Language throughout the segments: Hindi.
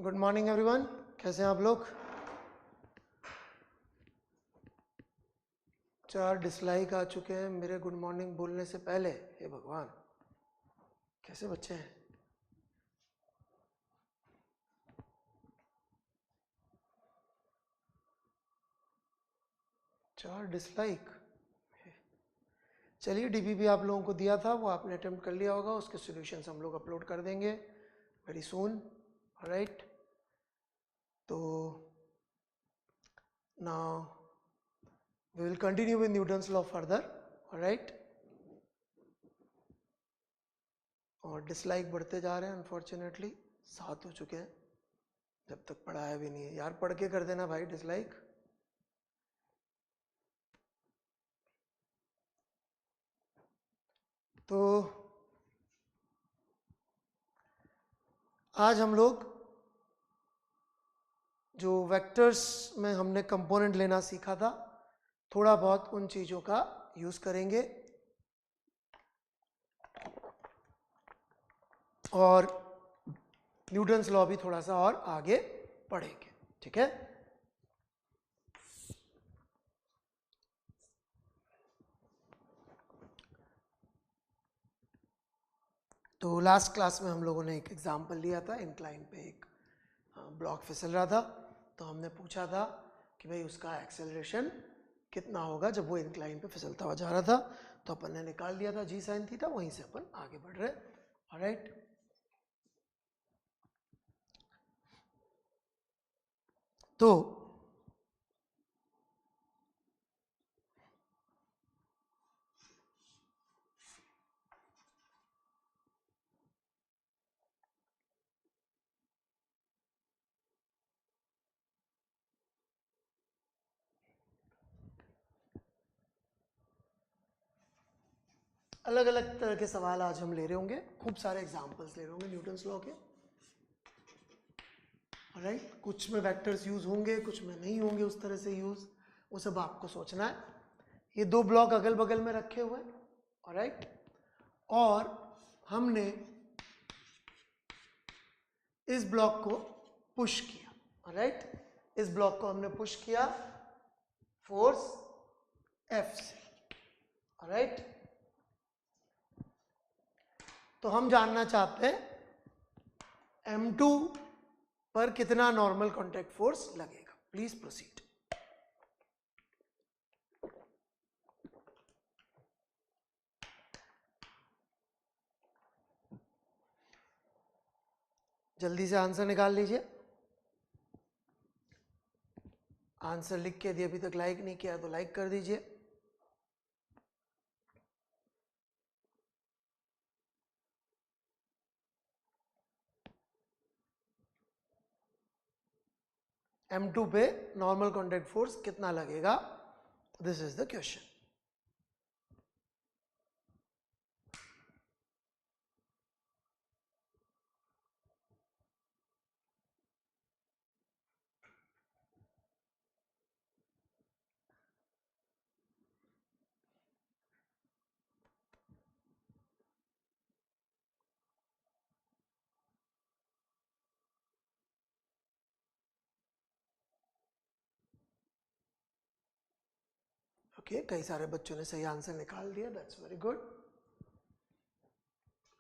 गुड मॉर्निंग एवरीवन, कैसे हैं आप लोग। 4 डिसलाइक आ चुके हैं मेरे गुड मॉर्निंग बोलने से पहले। हे भगवान, कैसे बच्चे हैं। चार डिसलाइक। चलिए, डीपीपी आप लोगों को दिया था, वो आपने अटेम्प्ट कर लिया होगा, उसके सॉल्यूशंस हम लोग अपलोड कर देंगे वेरी सून। ऑलराइट, तो now we will continue with Newton's law further. Alright, और डिसलाइक बढ़ते जा रहे हैं अनफॉर्चुनेटली। 7 हो चुके हैं, जब तक पढ़ाया भी नहीं है। यार पढ़ के कर देना भाई डिसलाइक। तो आज हम लोग जो वेक्टर्स में हमने कंपोनेंट लेना सीखा था, थोड़ा बहुत उन चीज़ों का यूज़ करेंगे और न्यूटन्स लॉ भी थोड़ा सा और आगे पढ़ेंगे। ठीक है, तो लास्ट क्लास में हम लोगों ने एक एग्जाम्पल लिया था। इंक्लाइन पे एक ब्लॉक फिसल रहा था, तो हमने पूछा था कि भाई उसका एक्सेलरेशन कितना होगा जब वो इंक्लाइन पे फिसलता हुआ जा रहा था। तो अपन ने निकाल लिया था जी साइन थीटा, वहीं से अपन आगे बढ़ रहे। ऑलराइट, तो अलग अलग तरह के सवाल आज हम ले रहे होंगे, खूब सारे एग्जांपल्स ले रहे होंगे न्यूटन्स लॉ के। ऑलराइट, कुछ में वेक्टर्स यूज होंगे, कुछ में नहीं होंगे उस तरह से यूज, वो सब आपको सोचना है। ये 2 ब्लॉक अगल बगल में रखे हुए हैं। ऑलराइट, और हमने इस ब्लॉक को पुश किया। ऑलराइट, इस ब्लॉक को हमने पुश किया फोर्स F से। ऑलराइट, तो हम जानना चाहते हैं M2 पर कितना नॉर्मल कॉन्टैक्ट फोर्स लगेगा। Please proceed. जल्दी से आंसर निकाल लीजिए। आंसर लिख के यदि अभी तक लाइक नहीं किया तो लाइक कर दीजिए। M2 पे नॉर्मल कॉन्टैक्ट फोर्स कितना लगेगा, this is the question. Okay, कई सारे बच्चों ने सही आंसर निकाल दिया, दैट्स वेरी गुड।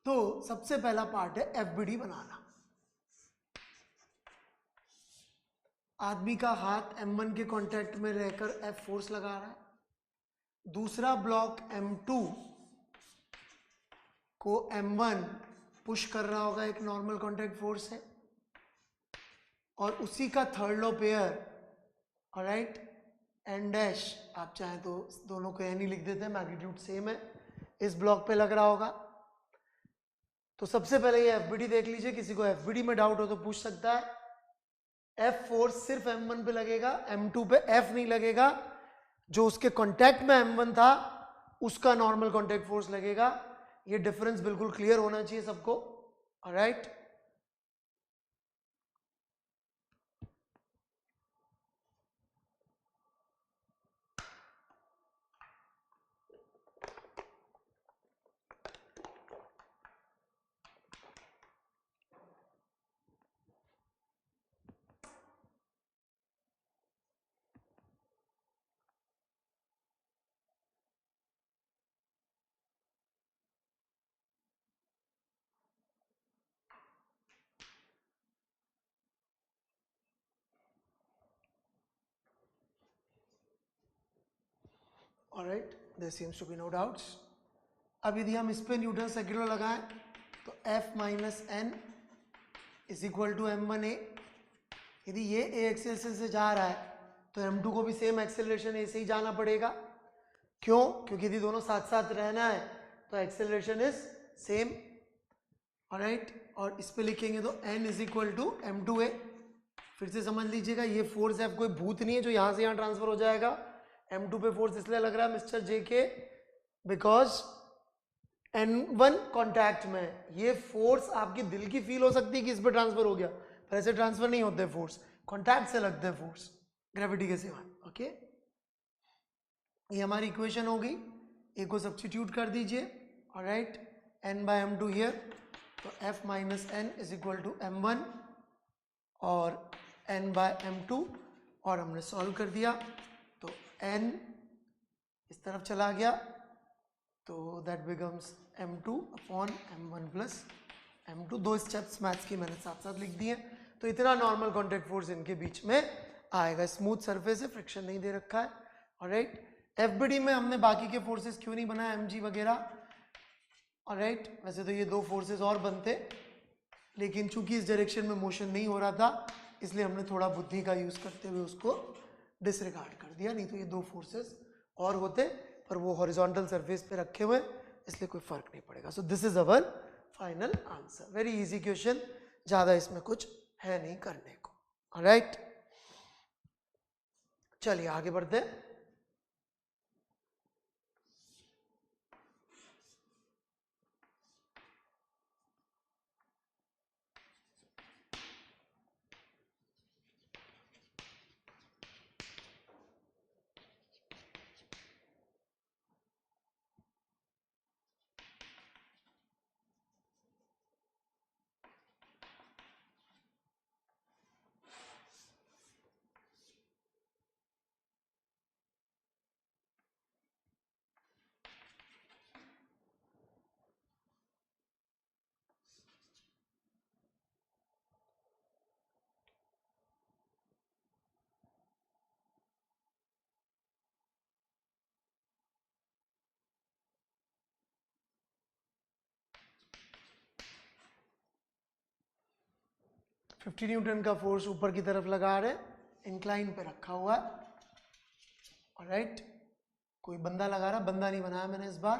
तो सबसे पहला पार्ट है एफबीडी बनाना। आदमी का हाथ M1 के कांटेक्ट में रहकर F फोर्स लगा रहा है। दूसरा ब्लॉक M2 को M1 पुश कर रहा होगा, एक नॉर्मल कांटेक्ट फोर्स है। और उसी का third law pair, alright, N dash, आप चाहें तो दोनों को एन ही लिख देते हैं, मैग्नीट्यूड सेम है, इस ब्लॉक पे लग रहा होगा। तो सबसे पहले ये एफबीडी देख लीजिए, किसी को एफबीडी में डाउट हो तो पूछ सकता है। एफ फोर्स सिर्फ M1 पे लगेगा, M2 पे F नहीं लगेगा। जो उसके कांटेक्ट में M1 था उसका नॉर्मल कांटेक्ट फोर्स लगेगा। ये डिफरेंस बिल्कुल क्लियर होना चाहिए सबको। Alright, alright, there seems to be no doubts. अब यदि हम इस पे न्यूटन सेकेंड लॉ लगाएं तो F minus N is equal to m1a। यदि ये a एक्सेलरेशन से जा रहा है तो m2 को भी सेम एक्सेलरेशन a से ही जाना पड़ेगा। क्यों? क्योंकि यदि दोनों साथ साथ रहना है तो एक्सेलरेशन इज सेम, ऑलराइट। और इस पे लिखेंगे तो n is equal to m2a। फिर से समझ लीजिएगा, ये फोर्स F कोई भूत नहीं है जो यहां से यहां ट्रांसफर हो जाएगा। m2 पे फोर्स इसलिए लग रहा है मिस्टर जे के बिकॉज N1 कॉन्टैक्ट में। ये फोर्स आपकी दिल की फील हो सकती है कि इस पर ट्रांसफर हो गया, पर ऐसे ट्रांसफर नहीं होते फोर्स, कॉन्टैक्ट से लगते हैं फोर्स ग्रेविटी के सिवाय। ओके, ये हमारी इक्वेशन हो गई। ए को सब्स्टिट्यूट कर दीजिए, alright, n by m2 here, तो F minus N is equal to m1 और n बाय m2, और हमने सॉल्व कर दिया तो n इस तरफ चला गया तो that becomes m2 upon m1 plus m2। दो स्टेप्स मैथ्स की मैंने साथ साथ लिख दिए। तो इतना नॉर्मल कॉन्टैक्ट फोर्स इनके बीच में आएगा। स्मूथ सरफेस है, फ्रिक्शन नहीं दे रखा है, ऑलराइट। एफबीडी में हमने बाकी के फोर्सेस क्यों नहीं बनाया, mg वगैरह, ऑलराइट। वैसे तो ये दो फोर्सेस और बनते, लेकिन चूंकि इस डायरेक्शन में मोशन नहीं हो रहा था इसलिए हमने थोड़ा बुद्धि का यूज करते हुए उसको डिसरिगार्ड कर दिया। नहीं तो ये दो फोर्सेस और होते, पर वो हॉरिजॉन्टल सरफेस पे रखे हुए इसलिए कोई फर्क नहीं पड़ेगा। सो this is our final answer. Very easy question, ज्यादा इसमें कुछ है नहीं करने को, ऑलराइट। चलिए आगे बढ़ते हैं। फिफ्टी न्यूटन का फोर्स ऊपर की तरफ लगा रहे, इंक्लाइन पे रखा हुआ है, ऑलराइट। कोई बंदा लगा रहा, बंदा नहीं बनाया मैंने इस बार,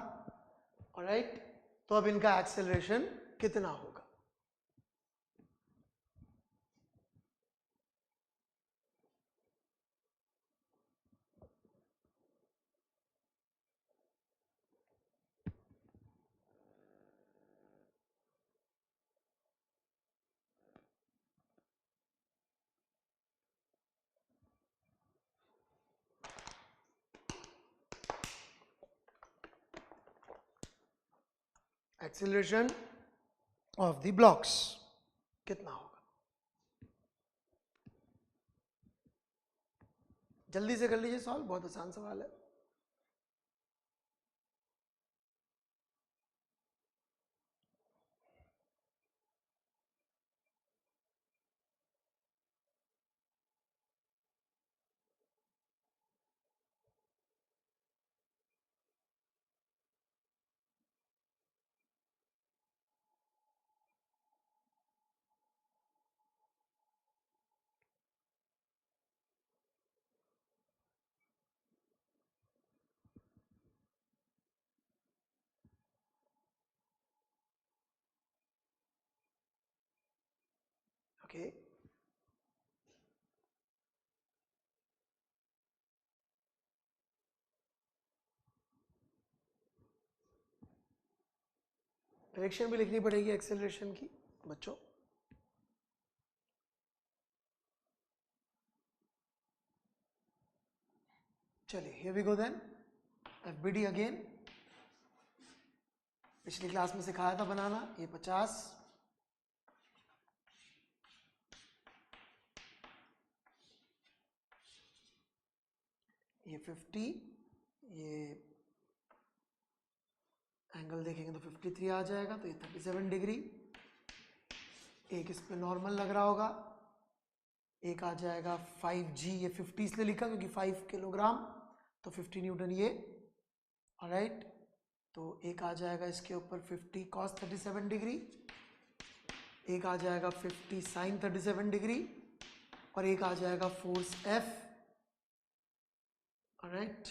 ऑलराइट। तो अब इनका एक्सेलरेशन कितना होगा? एक्सेलरेशन ऑफ द ब्लॉक्स कितना होगा? जल्दी से कर लीजिए सॉल्व, बहुत आसान सवाल है। ओके, डायरेक्शन भी लिखनी पड़ेगी एक्सेलरेशन की बच्चों। चलिए here we go then. FBD again, पिछली क्लास में सिखाया था बनाना। ये 50, ये 50, ये एंगल देखेंगे तो 53 आ जाएगा, तो ये 37 डिग्री। एक इस पे नॉर्मल लग रहा होगा, एक आ जाएगा 5G, ये 50 इसलिए लिखा क्योंकि 5 किलोग्राम, तो 50 न्यूटन ये ऑलराइट, तो एक आ जाएगा इसके ऊपर 50 cos 37 डिग्री, एक आ जाएगा 50 sin 37 डिग्री, और एक आ जाएगा फोर्स F, ऑलराइट,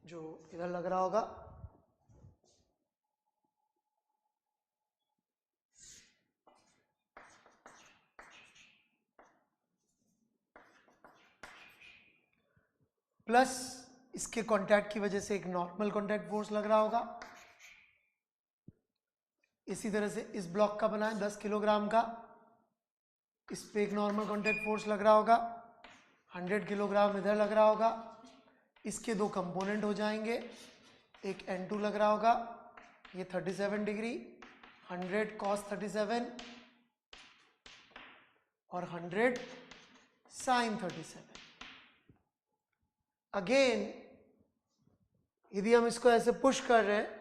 जो इधर लग रहा होगा। प्लस इसके कांटेक्ट की वजह से एक नॉर्मल कांटेक्ट फोर्स लग रहा होगा। इसी तरह से इस ब्लॉक का बना है 10 किलोग्राम का, इस पे एक नॉर्मल कांटेक्ट फोर्स लग रहा होगा, 100 किलोग्राम इधर लग रहा होगा। इसके दो कंपोनेंट हो जाएंगे, एक N2 लग रहा होगा, ये 37 डिग्री, 100 cos 37 और 100 sin 37। अगेन यदि हम इसको ऐसे पुश कर रहे हैं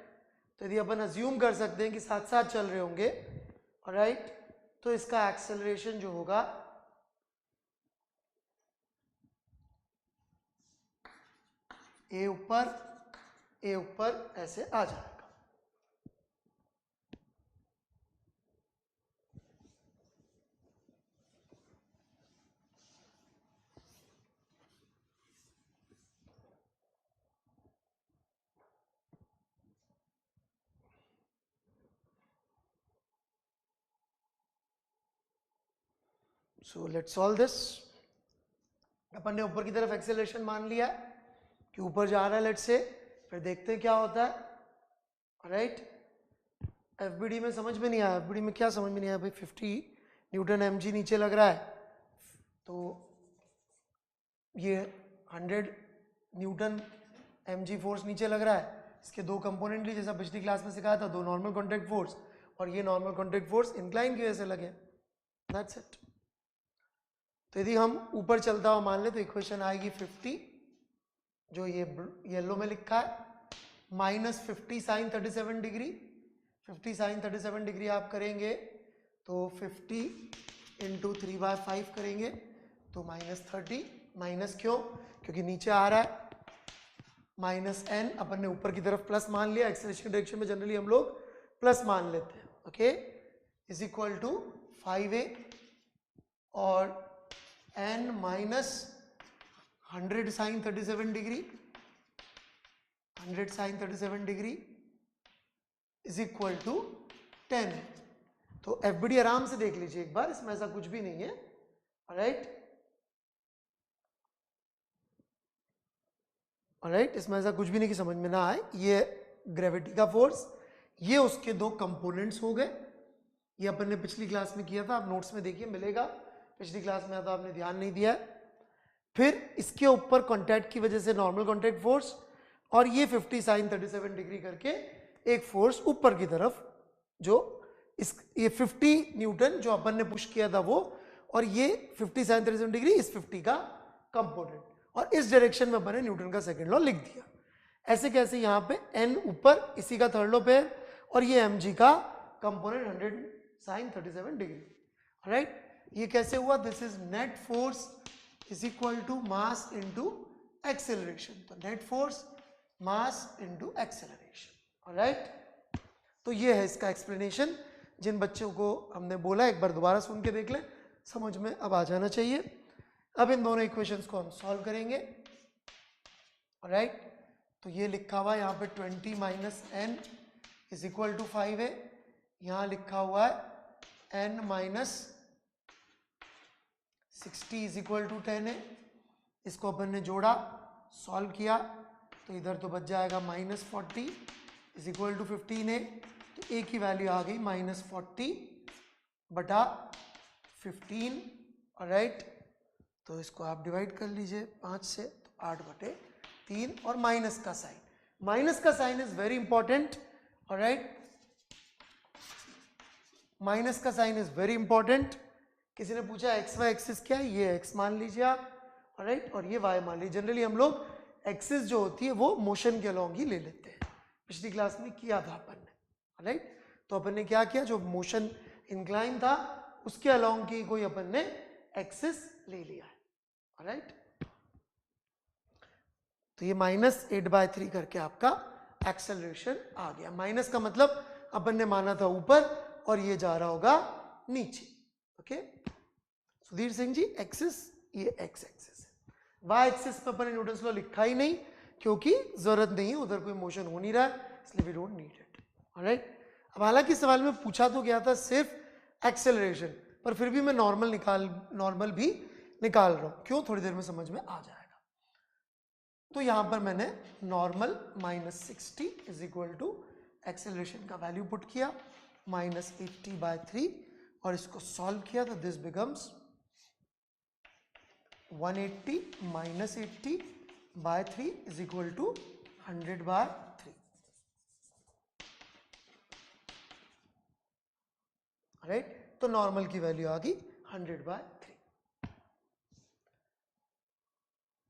तो यदि अपन अज्यूम कर सकते हैं कि साथ साथ चल रहे होंगे, ऑलराइट, तो इसका एक्सेलरेशन जो होगा ए ऊपर ऐसे आ जाएगा। So let's solve this. अपन ने ऊपर की तरफ एक्सेलरेशन मान लिया है कि ऊपर जा रहा है, लेट्स से, फिर देखते हैं क्या होता है, राइट। एफबीडी में समझ में नहीं आया, एफबीडी में क्या समझ में नहीं आया भाई, 50 न्यूटन mg नीचे लग रहा है, तो ये 100 न्यूटन mg फोर्स नीचे लग रहा है। इसके दो कंपोनेंट लिए, जैसा पिछली क्लास में सिखाया था, दो नॉर्मल कॉन्टैक्ट फोर्स, और ये नॉर्मल कॉन्टैक्ट फोर्स इंक्लाइन की वजह से लगे, दैट्स इट। तो यदि हम ऊपर चलता हुआ मान ले तो इक्वेशन आएगी 50, जो ये येलो में लिखा है, minus 50 sine 37 degree. 50 sine 37 degree आप करेंगे तो 50 इंटू 3/5 करेंगे तो -30। माइनस क्यों? क्योंकि नीचे आ रहा है, माइनस n, अपन ने ऊपर की तरफ प्लस मान लिया, एक्सेलरेशन डायरेक्शन में जनरली हम लोग प्लस मान लेते हैं, okay, is equal to 5a और n minus 100 sine 37 degree, 100 sine 37 degree is equal to 10। तो एफबीडी आराम से देख लीजिए एक बार, इसमें ऐसा कुछ भी नहीं है, ऑलराइट, ऑलराइट, इसमें ऐसा कुछ भी नहीं कि समझ में ना आए। ये ग्रेविटी का फोर्स, ये उसके दो कंपोनेंट्स हो गए, ये अपन ने पिछली क्लास में किया था, आप नोट्स में देखिए मिलेगा, पिछली क्लास में तो आपने ध्यान नहीं दिया है। फिर इसके ऊपर कांटेक्ट की वजह से नॉर्मल कांटेक्ट फोर्स, और ये 50 साइन 37 डिग्री करके एक फोर्स ऊपर की तरफ, जो ये 50 न्यूटन जो अपन ने पुश किया था वो, और ये 50 साइन 37 डिग्री इस 50 का कंपोनेंट, और इस डायरेक्शन में अपन ने न्यूटन का सेकंड लॉ लिख दिया। ऐसे कैसे, यहाँ पे n ऊपर, इसी का थर्ड लॉ पे, और ये mg का कंपोनेंट 100 साइन 37 डिग्री, राइट। ये कैसे हुआ? This is net force is equal to mass into acceleration. तो net force mass into acceleration, alright. तो ये है इसका एक्सप्लेनेशन। जिन बच्चों को हमने बोला एक बार दोबारा सुन के देख लें, समझ में अब आ जाना चाहिए। अब इन दोनों इक्वेशंस को हम सॉल्व करेंगे, ऑलराइट। तो ये लिखा हुआ है यहाँ पे 20 minus n is equal to 5 है, यहाँ लिखा हुआ है n minus 60 is equal to 10 है। इसको अपन ने जोड़ा, सॉल्व किया, तो इधर तो बच जाएगा -40 इज इक्वल टू 15 है, तो a की वैल्यू आ गई -40 बटा 15, ऑलराइट। तो इसको आप डिवाइड कर लीजिए 5 से, तो 8/3, और माइनस का साइन, माइनस का sine is very important, alright, minus का साइन इज वेरी इंपॉर्टेंट। किसी ने पूछा एक्स वाई एक्सिस क्या है, ये एक्स मान लीजिए आप, ऑलराइट, और ये वाई मान लीजिए। जनरली हम लोग एक्सिस जो होती है वो मोशन के अलोंग ही ले लेते हैं, पिछली क्लास में किया था अपन ने, ऑलराइट। तो अपन ने क्या किया, जो मोशन इंक्लाइन था उसके अलोंग की कोई अपन ने एक्सिस ले लिया है, ऑलराइट। तो ये -8/3 करके आपका एक्सेलरेशन आ गया। माइनस का मतलब अपन ने माना था ऊपर और ये जा रहा होगा नीचे। ओके सुधीर सिंह जी, एक्सिस ये एक्स एक्सिस है, वाई एक्सिस पे अपन ने न्यूटन्स लॉ लिखा ही नहीं क्योंकि जरूरत नहीं है, उधर कोई मोशन हो नहीं रहा है, इसलिए we don't need it. Alright, अब हालांकि सवाल में पूछा तो गया था सिर्फ एक्सेलरेशन, पर फिर भी मैं नॉर्मल भी निकाल रहा हूं। क्यों? थोड़ी देर में समझ में आ जाएगा। तो यहां पर मैंने normal -60 is equal to acceleration का वैल्यू पुट किया -80/3 और इसको सॉल्व किया तो this becomes 180 -80/3 is equal to 100/3। Right, तो नॉर्मल की वैल्यू आ गई 100/3।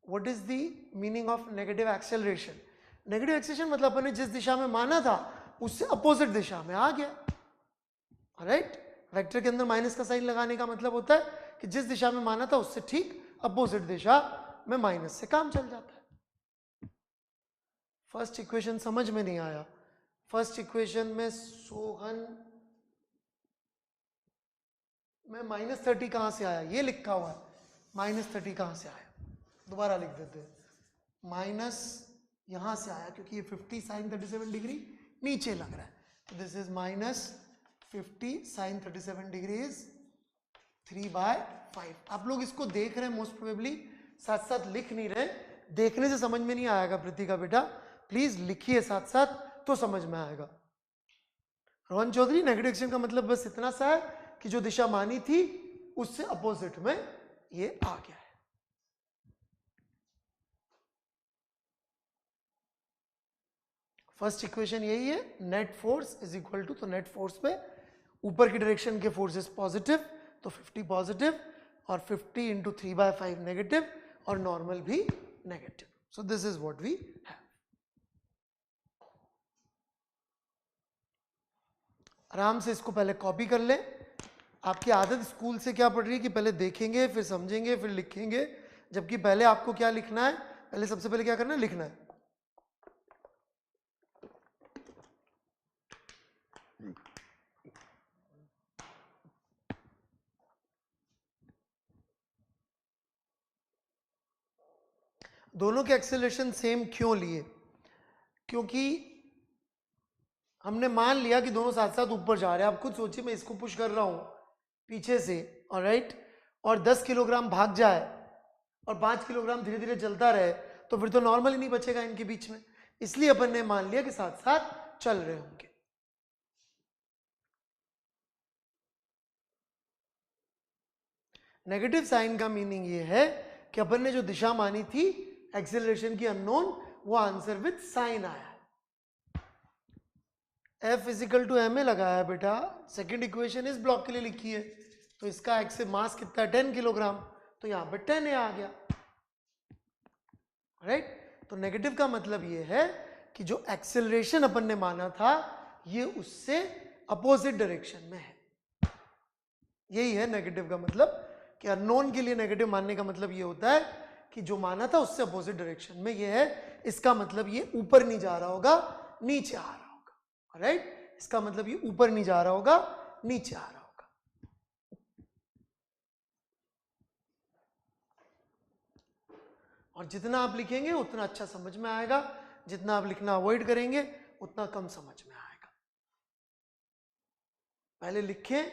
What is the meaning of negative acceleration? Negative acceleration मतलब अपन ने जिस दिशा में माना था उससे अपोजिट दिशा में आ गया। राइट, वेक्टर के अंदर माइनस का साइन लगाने का मतलब होता है कि जिस दिशा में माना था उससे ठीक अपोजिट दिशा में माइनस से काम चल जाता है। फर्स्ट इक्वेशन समझ में नहीं आया। फर्स्ट इक्वेशन में सोहन में -30 कहां से आया? ये लिखा हुआ है, -30 कहां से आया? दोबारा लिख देते हैं, माइनस यहां से आया क्योंकि ये 50 साइन 37 डिग्री नीचे लग रहा है, तो this is -50 sine 37 degree is 3/5। आप लोग इसको देख रहे हैं मोस्ट प्रोबेबली, साथ साथ लिख नहीं रहे, देखने से समझ में नहीं आएगा प्रीतिका बेटा, प्लीज लिखिए साथ साथ तो समझ में आएगा। रोहन चौधरी, नेगेटिव एक्शन का मतलब बस इतना सा है कि जो दिशा मानी थी उससे अपोजिट में ये आ गया है। फर्स्ट इक्वेशन यही है, net force is equal to, तो नेट फोर्स पे ऊपर की डायरेक्शन के फोर्सेस पॉजिटिव तो 50 पॉजिटिव और 50 इंटू 3/5 नेगेटिव और नॉर्मल भी negative. So this is what we have. आराम से इसको पहले कॉपी कर ले। आपकी आदत स्कूल से क्या पड़ रही है कि पहले देखेंगे फिर समझेंगे फिर लिखेंगे, जबकि पहले आपको क्या लिखना है? पहले सबसे पहले क्या करना है? लिखना है। दोनों के एक्सेलरेशन सेम क्यों लिए? क्योंकि हमने मान लिया कि दोनों साथ साथ ऊपर जा रहे हैं। आप खुद सोचिए, मैं इसको पुश कर रहा हूं पीछे से, ऑलराइट, और 10 किलोग्राम भाग जाए और 5 किलोग्राम धीरे धीरे चलता रहे तो फिर तो नॉर्मल ही नहीं बचेगा इनके बीच में, इसलिए अपन ने मान लिया कि साथ साथ चल रहे होंगे। नेगेटिव साइन का मीनिंग ये है कि अपन ने जो दिशा मानी थी एक्सेलरेशन की अननोन, वो आंसर विद साइन आया। F equal to M A लगाया है बेटा, सेकेंड इक्वेशन इस ब्लॉक के लिए लिखी है, तो इसका एक्स मास कितना है? 10 किलोग्राम, तो यहां पे 10 ए आ गया। राइट, तो नेगेटिव का मतलब ये है कि जो एक्सेलरेशन अपन ने माना था ये उससे अपोजिट डायरेक्शन में है। यही है नेगेटिव का मतलब, कि अननोन के लिए नेगेटिव मानने का मतलब ये होता है कि जो माना था उससे अपोजिट डायरेक्शन में ये है। इसका मतलब ये ऊपर नहीं जा रहा होगा, नीचे आ रहा होगा। राइट, इसका मतलब ये ऊपर नहीं जा रहा होगा, नीचे आ रहा होगा। और जितना आप लिखेंगे उतना अच्छा समझ में आएगा, जितना आप लिखना अवॉइड करेंगे उतना कम समझ में आएगा। पहले लिखें,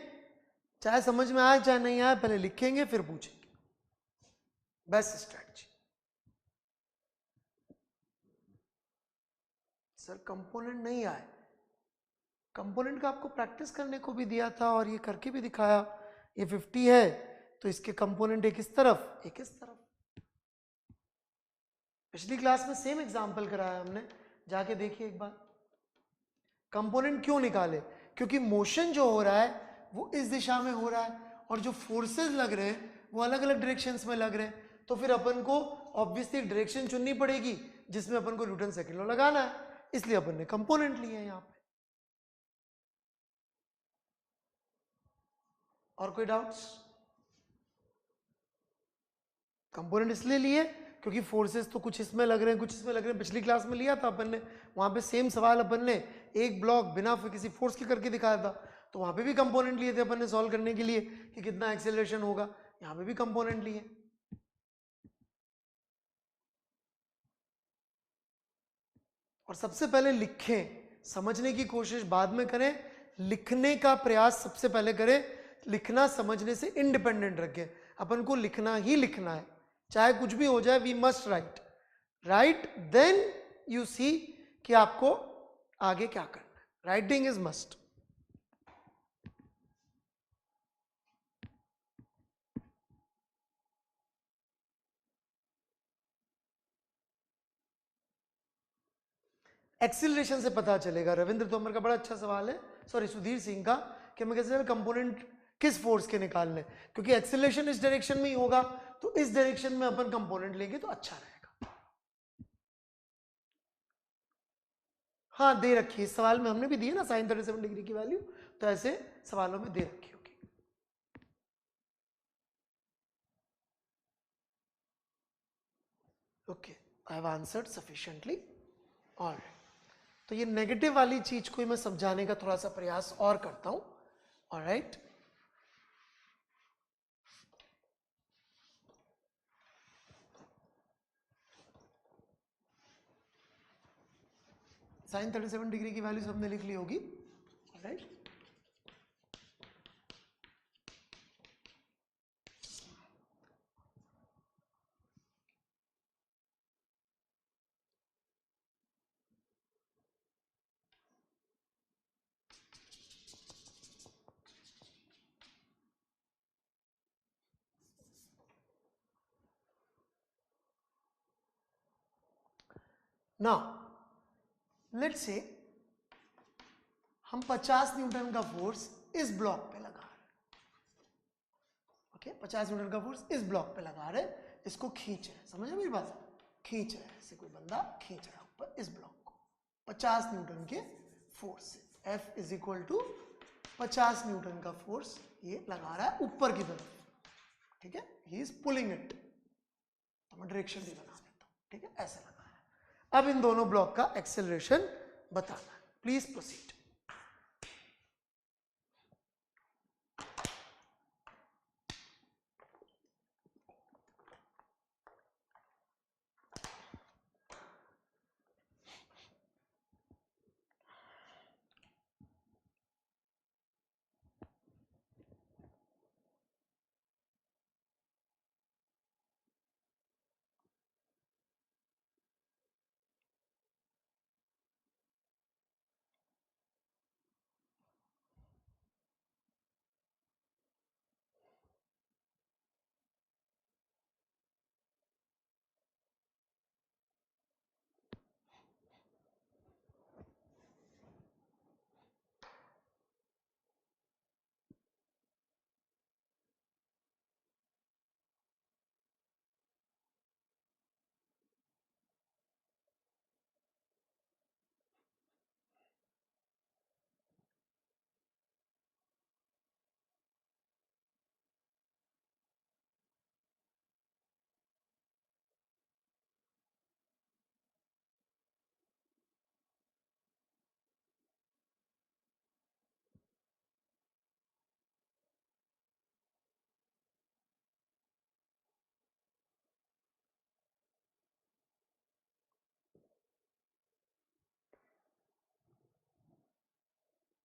चाहे समझ में आए चाहे नहीं आए, पहले लिखेंगे फिर पूछेंगे, बेस्ट स्ट्रैटेजी। सर कंपोनेंट नहीं आए, कंपोनेंट का आपको प्रैक्टिस करने को भी दिया था और ये करके भी दिखाया। ये 50 है तो इसके कंपोनेंट एक इस तरफ एक इस तरफ। पिछली क्लास में सेम एग्जांपल कराया हमने, जाके देखिए एक बार। कंपोनेंट क्यों निकाले? क्योंकि मोशन जो हो रहा है वो इस दिशा में हो रहा है और जो फोर्सेस लग रहे हैं वो अलग अलग डायरेक्शंस में लग रहे हैं, तो फिर अपन को ऑब्वियसली एक डायरेक्शन चुननी पड़ेगी जिसमें अपन को न्यूटन सेकंड लॉ लगाना है, इसलिए अपन ने कंपोनेंट लिए हैं यहाँ पे। और कोई डाउट्स? कंपोनेंट इसलिए लिए क्योंकि फोर्सेस तो कुछ इसमें लग रहे हैं, कुछ इसमें लग रहे हैं। पिछली क्लास में लिया था अपन ने, वहां पे सेम सवाल अपन ने एक ब्लॉक बिना किसी फोर्स के करके दिखाया था, तो वहां पे भी कंपोनेंट लिए थे अपन ने सॉल्व करने के लिए कि कितना एक्सेलरेशन होगा। यहाँ पे भी कंपोनेंट लिए। और सबसे पहले लिखें, समझने की कोशिश बाद में करें, लिखने का प्रयास सबसे पहले करें। लिखना समझने से इंडिपेंडेंट रखें, अपन को लिखना ही लिखना है, चाहे कुछ भी हो जाए। We must right, right then you see कि आपको आगे क्या करना है। Writing is must. एक्सिलरेशन से पता चलेगा। रविंद्र तोमर का बड़ा अच्छा सवाल है, सॉरी सुधीर सिंह का, कि हमें कैसे कंपोनेंट किस फोर्स के निकालने, क्योंकि एक्सिलरेशन इस डायरेक्शन में ही होगा, तो इस डायरेक्शन में अपन कंपोनेंट लेंगे तो अच्छा रहेगा। हाँ दे रखी है इस सवाल में, हमने भी दी है ना साइन 37 डिग्री की वैल्यू, तो ऐसे सवालों में दे रखी होगी। Okay, I have answered sufficiently. Alright, तो ये नेगेटिव वाली चीज को मैं समझाने का थोड़ा सा प्रयास और करता हूं। ऑलराइट, साइन 37 डिग्री की वैल्यू सबने लिख ली होगी। ऑलराइट, नाउ लेट्स से हम 50 न्यूटन का फोर्स इस ब्लॉक पे लगा रहे हैं। ओके, 50 न्यूटन का फोर्स इस ब्लॉक पे लगा रहे हैं, इसको खींच रहे हैं, समझ मेरी बात? खींच रहे हैं, ऐसे कोई बंदा खींच रहा है ऊपर इस ब्लॉक को 50 न्यूटन के फोर्स से। F is equal to 50 newton का फोर्स ये लगा रहा है ऊपर की तरफ, ठीक है, ही इज पुलिंग इट। तो मैं डायरेक्शन भी बना देता हूं, ठीक है, ऐसे लगा रहा है। अब इन दोनों ब्लॉक का एक्सेलरेशन बताना है, प्लीज प्रोसीड।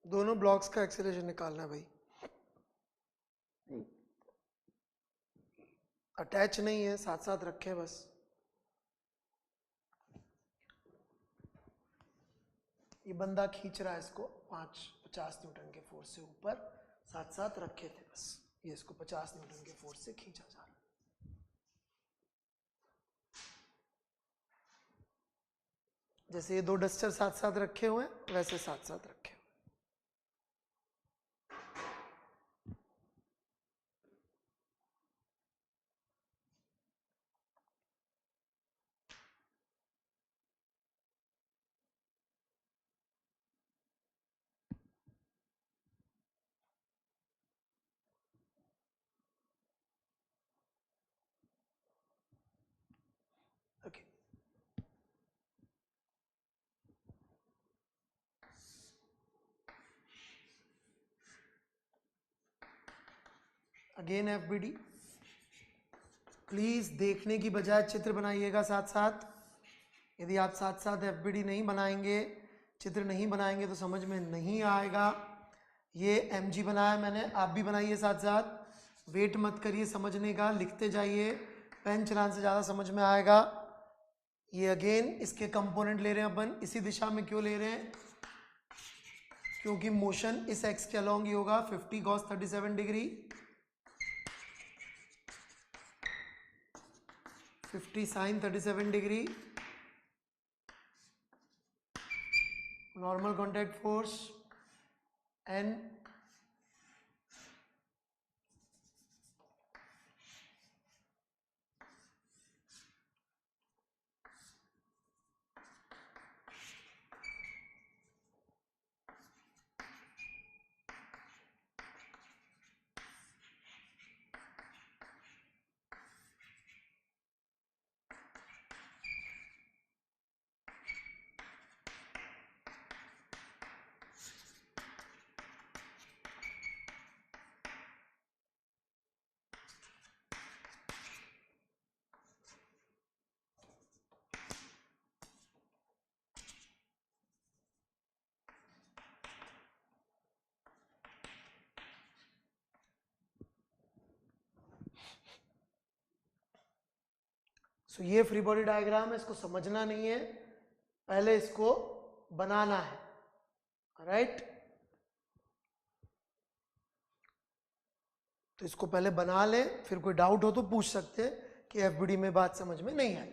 दोनों ब्लॉक्स का एक्सेलरेशन निकालना है भाई, अटैच नहीं है, साथ साथ रखे बस। ये बंदा खींच रहा है इसको 50 न्यूटन के फोर्स से ऊपर, साथ साथ रखे थे बस, ये इसको 50 न्यूटन के फोर्स से खींचा जा रहा है। जैसे ये दो डस्टर साथ साथ रखे हुए हैं, वैसे साथ साथ रखे हुए। Again FBD। प्लीज देखने की बजाय चित्र बनाइएगा साथ साथ। यदि आप साथ साथ FBD नहीं बनाएंगे, चित्र नहीं बनाएंगे तो समझ में नहीं आएगा। ये mg बनाया मैंने, आप भी बनाइए साथ साथ। वेट मत करिए समझने का, लिखते जाइए, पेन चलाने से ज़्यादा समझ में आएगा। ये अगेन इसके कंपोनेंट ले रहे हैं अपन। इसी दिशा में क्यों ले रहे हैं? क्योंकि मोशन इस एक्स के अलॉन्ग ही होगा। 50 cos 37 degree, 50 sin 37 degree, normal contact force N, सो ये फ्री बॉडी डायग्राम है, इसको समझना नहीं है, पहले इसको बनाना है। राइट, तो इसको पहले बना लें, फिर कोई डाउट हो तो पूछ सकते हैं कि FBD में बात समझ में नहीं आई।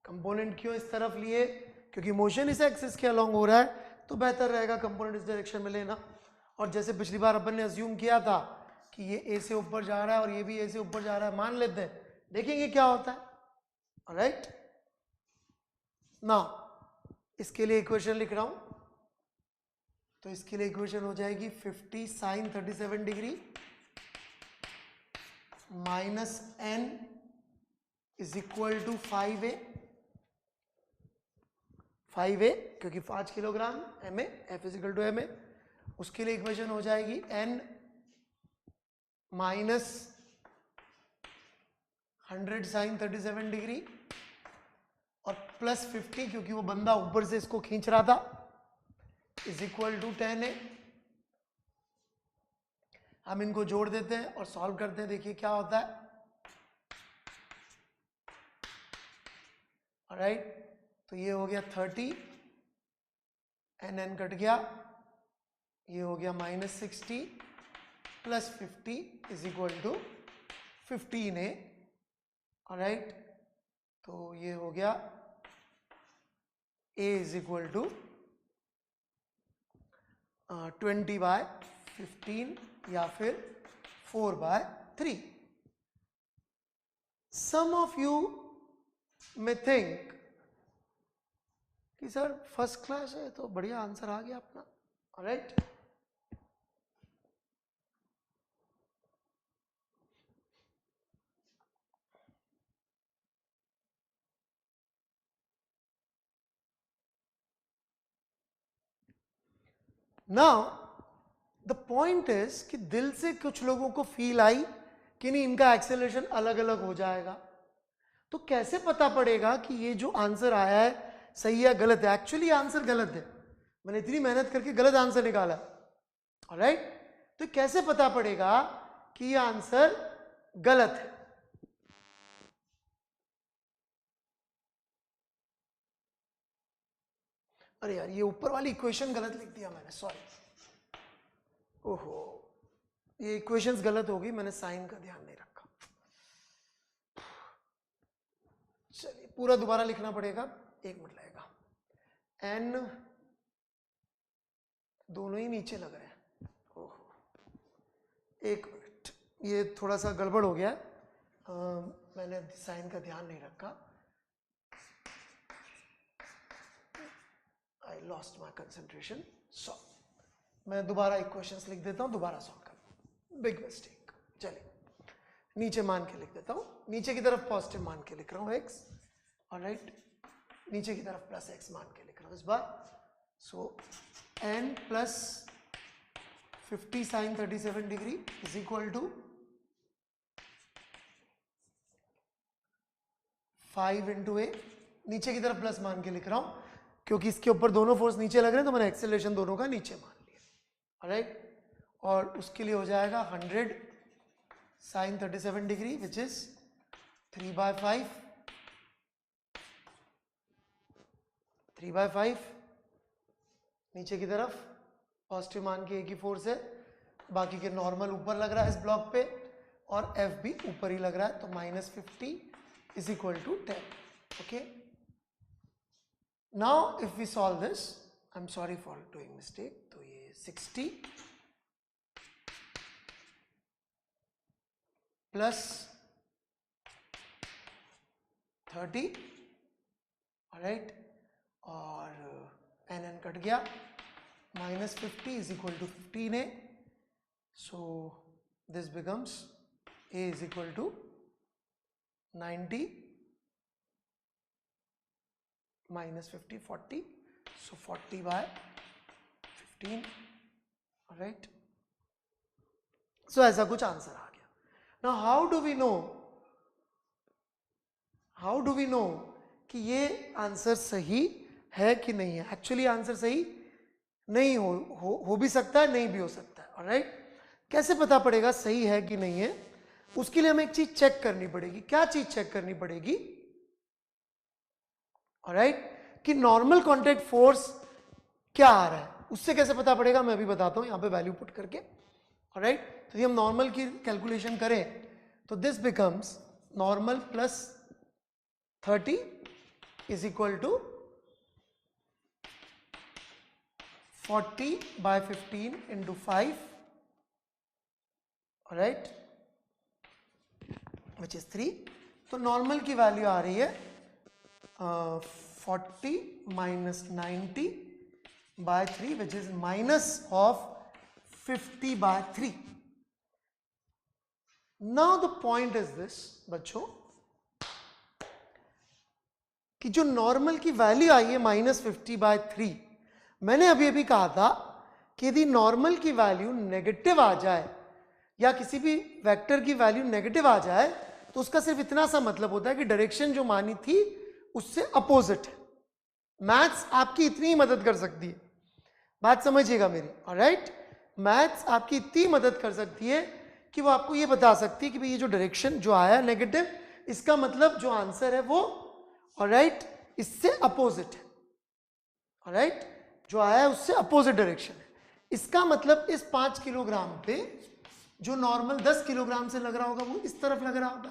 कंपोनेंट क्यों इस तरफ लिए? क्योंकि मोशन इस एक्सिस के अलोंग हो रहा है, तो बेहतर रहेगा कंपोनेंट इस डायरेक्शन में लेना। और जैसे पिछली बार अपन ने अज्यूम किया था कि ये A से ऊपर जा रहा है और ये भी A से ऊपर जा रहा है, मान लेते हैं, देखेंगे क्या होता है। ऑलराइट, नाउ इसके लिए इक्वेशन लिख रहा हूं, तो इसके लिए इक्वेशन हो जाएगी 50 sin 37 degree minus N is equal to 5A, 5A क्योंकि 5 kilogram MA, F equal to MA। उसके लिए इक्वेशन हो जाएगी N माइनस 100 sin 37 डिग्री और प्लस 50 क्योंकि वो बंदा ऊपर से इसको खींच रहा था, इज इक्वल टू 10A। हम इनको जोड़ देते हैं और सॉल्व करते हैं, देखिए क्या होता है। ऑलराइट, तो ये हो गया 30, N कट गया, ये हो गया minus 60 plus 50 is equal to 15A। Alright, तो ये हो गया A इज इक्वल टू 20/15 या फिर 4/3। सम ऑफ यू में थिंक कि सर फर्स्ट क्लास है तो बढ़िया आंसर आ गया अपना। Alright, now the point is कि दिल से कुछ लोगों को फील आई कि नहीं इनका एक्सेलरेशन अलग अलग हो जाएगा, तो कैसे पता पड़ेगा कि ये जो आंसर आया है सही है गलत है? एक्चुअली आंसर गलत है, मैंने इतनी मेहनत करके गलत आंसर निकाला। ऑलराइट, तो कैसे पता पड़ेगा कि ये आंसर गलत है? अरे यार, ये ऊपर वाली इक्वेशन गलत लिख दिया मैंने, सॉरी। ओहो, ये इक्वेशंस गलत हो गई, मैंने साइन का ध्यान नहीं रखा। चलिए पूरा दोबारा लिखना पड़ेगा, 1 मिनट लगेगा। N दोनों ही नीचे लग रहे हैं। ओहो, 1 मिनट, ये थोड़ा सा गड़बड़ हो गया है, मैंने साइन का ध्यान नहीं रखा। I lost my concentration. सो मैं दोबारा इक्वेशंस लिख देता हूं, दोबारा सॉल्व कर, बिग मिस्टेक। चलिए नीचे मान के लिख देता हूं, नीचे की तरफ पॉजिटिव मान के लिख रहा हूं x, ऑलराइट, नीचे की तरफ प्लस x मान के लिख रहा हूं इस बार। So n plus 50 sin 37 degree is equal to 5 into A, नीचे की तरफ प्लस मान के लिख रहा हूं क्योंकि इसके ऊपर दोनों फोर्स नीचे लग रहे हैं तो मैंने एक्सेलरेशन दोनों का नीचे मान लिया, ऑलराइट। और उसके लिए हो जाएगा 100 sin 37 डिग्री विच इज 3/5, 3/5, नीचे की तरफ पॉजिटिव मान के एक ही फोर्स है, बाकी के नॉर्मल ऊपर लग रहा है इस ब्लॉक पे और F भी ऊपर ही लग रहा है, तो -50 is equal to 10, okay। Now if we solve this, I'm sorry for doing mistake, तो ये 60 प्लस 30, ऑलराइट, और n कट गया, -50 is equal to 15a, so this becomes a is equal to 90 minus 50, 40, so 40/15, alright। So ऐसा कुछ आंसर आ गया। Now how do we know कि ये आंसर सही है कि नहीं है? एक्चुअली आंसर सही नहीं हो भी सकता है, नहीं भी हो सकता है, ऑलराइट। कैसे पता पड़ेगा सही है कि नहीं है? उसके लिए हमें एक चीज चेक करनी पड़ेगी। क्या चीज चेक करनी पड़ेगी? ऑलराइट, कि नॉर्मल कॉन्टैक्ट फोर्स क्या आ रहा है, उससे कैसे पता पड़ेगा मैं अभी बताता हूं, यहां पे वैल्यू पुट करके, ऑलराइट। तो हम नॉर्मल की कैलकुलेशन करें तो this becomes normal plus 30 is equal to 40/15 into 5, alright, which is 3। तो नॉर्मल की वैल्यू आ रही है 40 minus 90/3 which is minus of 50/3। Now the point is this बच्चों, कि जो नॉर्मल की वैल्यू आई है -50/3, मैंने अभी अभी कहा था कि यदि नॉर्मल की वैल्यू नेगेटिव आ जाए या किसी भी वेक्टर की वैल्यू नेगेटिव आ जाए तो उसका सिर्फ इतना सा मतलब होता है कि डायरेक्शन जो मानी थी उससे अपोजिट है। मैथ्स आपकी इतनी ही मदद कर सकती है, बात समझिएगा मेरी, ऑलराइट। मैथ्स आपकी इतनी मदद कर सकती है कि वो आपको ये बता सकती है कि भाई ये जो डायरेक्शन जो आया नेगेटिव, इसका मतलब जो आंसर है वो, ऑलराइट, इससे अपोजिट है, ऑलराइट, जो आया है उससे अपोजिट डायरेक्शन है। इसका मतलब इस 5 किलोग्राम पे जो नॉर्मल 10 किलोग्राम से लग रहा होगा वो इस तरफ लग रहा होगा,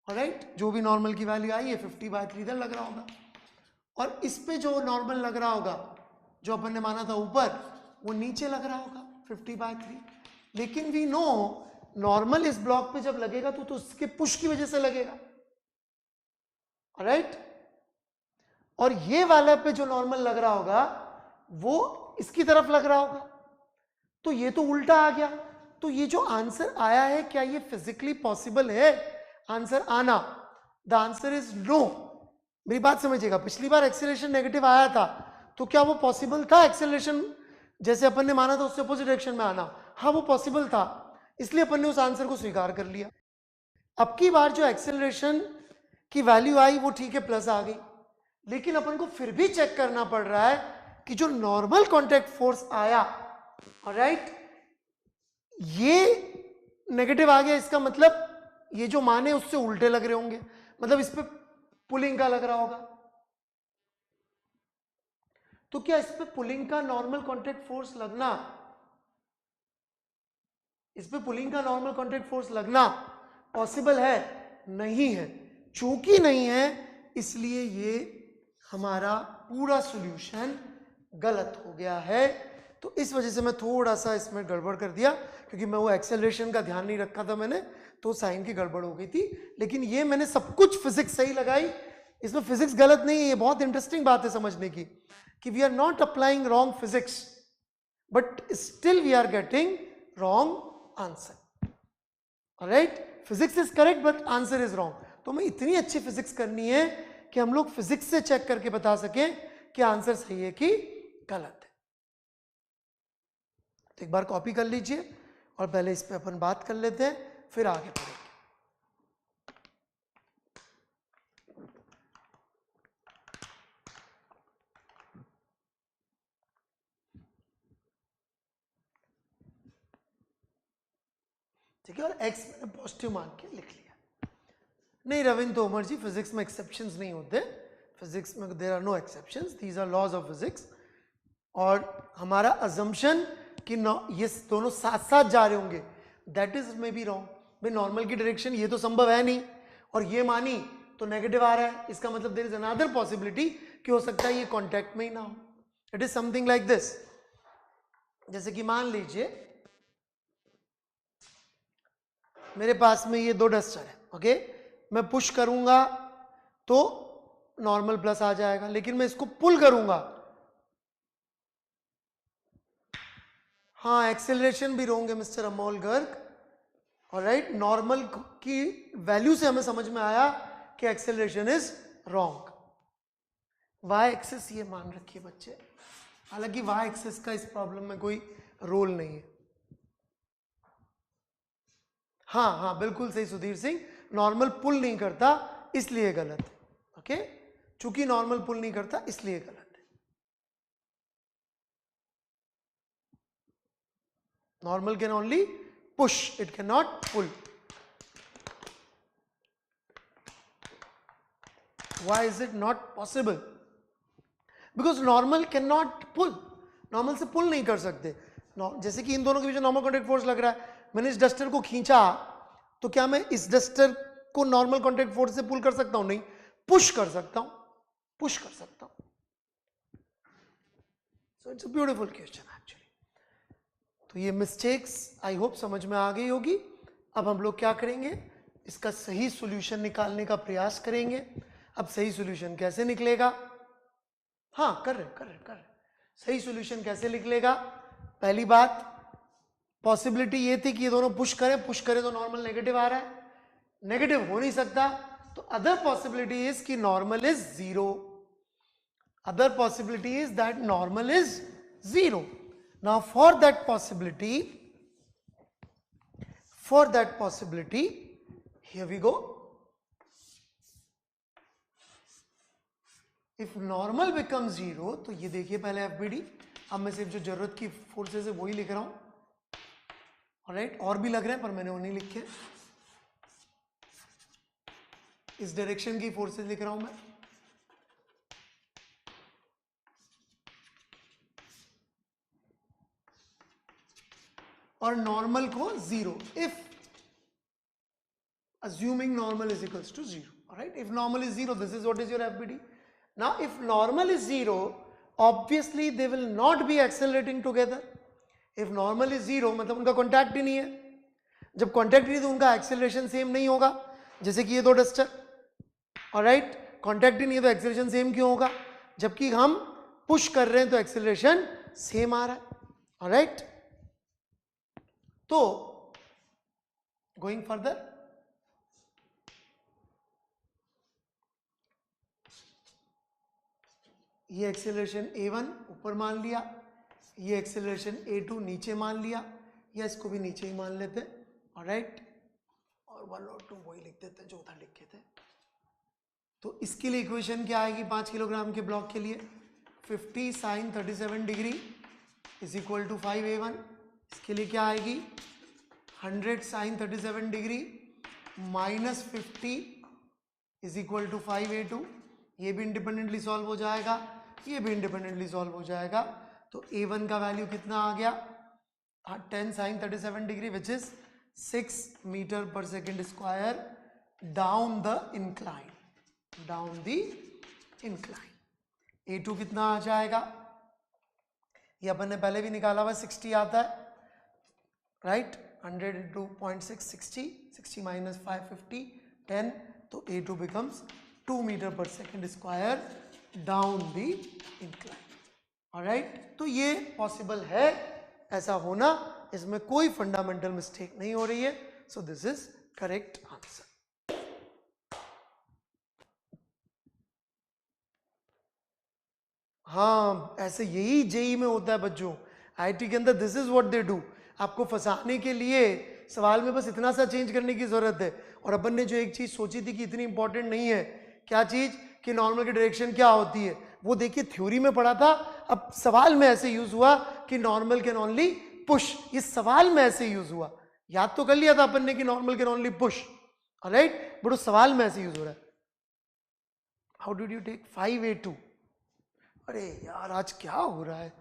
ऑलराइट। जो भी नॉर्मल की वैल्यू आई है 50/3 इधर लग रहा होगा, और इस पे जो नॉर्मल लग रहा होगा जो अपन ने माना था ऊपर, वो नीचे लग रहा होगा 50/3। लेकिन वी नो नॉर्मल इस ब्लॉक पे जब लगेगा तो उसके पुश की वजह से लगेगा, ऑलराइट। और ये वाला पे जो नॉर्मल लग रहा होगा वो इसकी तरफ लग रहा होगा, तो ये तो उल्टा आ गया। तो ये जो आंसर आया है, क्या ये फिजिकली पॉसिबल है आंसर आना? The answer is no. मेरी बात समझिएगा, पिछली बार एक्सेलरेशन नेगेटिव आया था तो क्या वो पॉसिबल था एक्सेलरेशन जैसे अपन ने माना था उससे अपोजिट डायरेक्शन में आना? हाँ, वो पॉसिबल था, इसलिए अपन ने उस आंसर को स्वीकार कर लिया। अब की बार जो एक्सेलरेशन की वैल्यू आई वो ठीक है प्लस आ गई, लेकिन अपन को फिर भी चेक करना पड़ रहा है कि जो नॉर्मल कॉन्टैक्ट फोर्स आया, ऑलराइट, ये नेगेटिव आ गया, इसका मतलब ये जो मान है उससे उल्टे लग रहे होंगे, मतलब इस पे पुलिंग का लग रहा होगा। तो क्या इस पे पुलिंग का नॉर्मल कॉन्टैक्ट फोर्स लगना, इस पे पुलिंग का नॉर्मल कॉन्टैक्ट फोर्स लगना पॉसिबल है? नहीं है। चूंकि नहीं है इसलिए ये हमारा पूरा सॉल्यूशन गलत हो गया है। तो इस वजह से मैं थोड़ा सा इसमें गड़बड़ कर दिया, क्योंकि मैं वो एक्सेलरेशन का ध्यान नहीं रखा था मैंने, तो साइन की गड़बड़ हो गई थी। लेकिन ये मैंने सब कुछ फिजिक्स सही लगाई, इसमें फिजिक्स गलत नहीं है। ये बहुत इंटरेस्टिंग बात है समझने की कि we are not applying wrong physics but still we are getting wrong answer. Right, physics is correct but answer is wrong. तो हमें इतनी अच्छी फिजिक्स करनी है कि हम लोग फिजिक्स से चेक करके बता सकें कि आंसर सही है कि गलत है। तो एक बार कॉपी कर लीजिए और पहले इस पे अपन बात कर लेते हैं, फिर आगे बढ़ेंगे। ठीक है, और एक्स मैंने पॉजिटिव मान के लिख लिया। नहीं रविंद्र तोमर जी, फिजिक्स में एक्सेप्शंस नहीं होते, फिजिक्स में there are no exceptions, these are laws of physics. और हमारा अजम्पशन कि ये दोनों साथ साथ जा रहे होंगे, that is may be wrong. भाई नॉर्मल की डायरेक्शन ये तो संभव है नहीं, और ये मानी तो नेगेटिव आ रहा है, इसका मतलब देयर इज अनदर पॉसिबिलिटी कि हो सकता है ये कांटेक्ट में ही ना हो। It is something like this, जैसे कि मान लीजिए मेरे पास में ये दो डस्टर है, ओके, मैं पुश करूंगा तो नॉर्मल प्लस आ जाएगा, लेकिन मैं इसको पुल करूंगा, हाँ एक्सेलरेशन भी रोंगे mister Amol Garg. Alright, normal की वैल्यू से हमें समझ में आया कि acceleration is wrong. Y axis ये मान रखिए बच्चे, हालांकि वाई एक्सिस का इस प्रॉब्लम में कोई रोल नहीं है। हाँ हाँ बिल्कुल सही सुधीर सिंह, नॉर्मल पुल नहीं करता इसलिए गलत है, ओके, चूंकि नॉर्मल पुल नहीं करता इसलिए गलत है। Normal can only push, it can not pull. Why is it not possible? Because normal cannot pull, normal से पुल नहीं कर सकते। जैसे कि इन दोनों के बीच नॉर्मल कॉन्टैक्ट फोर्स लग रहा है, मैंने इस डस्टर को खींचा तो क्या मैं इस डस्टर को नॉर्मल कॉन्टैक्ट फोर्स से पुल कर सकता हूं? नहीं, पुश कर सकता हूं, पुश कर सकता हूं। So it's a beautiful question actually. तो ये मिस्टेक्स आई होप समझ में आ गई होगी। अब हम लोग क्या करेंगे, इसका सही सॉल्यूशन निकालने का प्रयास करेंगे। अब सही सॉल्यूशन कैसे निकलेगा? हाँ कर रहे सही सॉल्यूशन कैसे निकलेगा? पहली बात, पॉसिबिलिटी ये थी कि ये दोनों पुश करें तो नॉर्मल नेगेटिव आ रहा है, नेगेटिव हो नहीं सकता, तो अदर पॉसिबिलिटी इज कि normal is zero, other possibility is that normal is zero. Now for that possibility here we go, if normal become zero, तो ये देखिए पहले एफबीडी, अब मैं सिर्फ जो जरूरत की फोर्सेस है वही लिख रहा हूं, ऑलराइट, और भी लग रहे हैं पर मैंने वो नहीं लिखे, इस डायरेक्शन की फोर्सेस लिख रहा हूं मैं। और नॉर्मल को zero, if assuming normal is equals to zero, alright, if normal is zero, this is what is your FBD. Now if normal is zero, obviously they will not be accelerating together. If normal is zero मतलब उनका कॉन्टैक्ट ही नहीं है, जब कॉन्टैक्ट नहीं है तो उनका एक्सेलरेशन सेम नहीं होगा, जैसे कि ये दो डस्टर, ऑलराइट, कॉन्टैक्ट ही नहीं है तो एक्सेलरेशन सेम क्यों होगा? जबकि हम पुश कर रहे हैं तो एक्सेलरेशन सेम आ रहा है, ऑलराइट। तो गोइंग फर्दर, ये एक्सेलरेशन A1 ऊपर मान लिया, ये एक्सेलरेशन A2 नीचे मान लिया, या इसको भी नीचे ही मान लेते हैं, ऑलराइट, और 1 और 2 वही लिख देते हैं जो उधर लिखे थे। तो इसके लिए इक्वेशन क्या आएगी 5 किलोग्राम के ब्लॉक के लिए? 50 sin 37 degree is equal to 5A1। इसके लिए क्या आएगी? 100 sin 37 degree minus 50 is equal to 5A2। ये भी इंडिपेंडेंटली सॉल्व हो जाएगा, ये भी इंडिपेंडेंटली सॉल्व हो जाएगा। तो A1 का वैल्यू कितना आ गया? 10 sin 37 degree which is 6 metre पर second square down the incline, down the incline. A2 कितना आ जाएगा? ये अपन ने पहले भी निकाला हुआ, 60 आता है, राइट, 100 into 0.6 60 minus 550 10, तो A2 becomes 2 मीटर पर second square down the incline, alright. तो ये पॉसिबल है ऐसा होना, इसमें कोई फंडामेंटल मिस्टेक नहीं हो रही है, सो दिस इज करेक्ट आंसर. हाँ, ऐसे यही जेई में होता है बच्चों. आईआईटी के अंदर this is what they do. आपको फंसाने के लिए सवाल में बस इतना सा चेंज करने की जरूरत है. और अपन ने जो एक चीज सोची थी कि इतनी इंपॉर्टेंट नहीं है, क्या चीज, कि नॉर्मल की डायरेक्शन क्या होती है, वो देखिए थ्योरी में पढ़ा था. अब सवाल में ऐसे यूज हुआ कि नॉर्मल कैन ओनली पुश. इस सवाल में ऐसे यूज हुआ. याद तो कर लिया था अपन ने कि normal can only push, right, but उस सवाल में ऐसे यूज हो रहा है. How did you take 5A2? अरे यार आज क्या हो रहा है.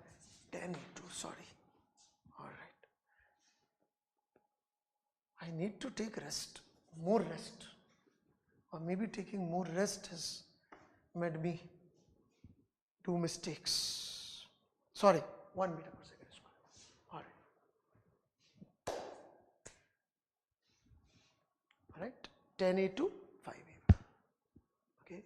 10A2, sorry. Alright, I need to take rest, more rest, or maybe taking more rest has made me do mistakes. Sorry, 1 meter per second square. All right, 10A2, 5A. Okay.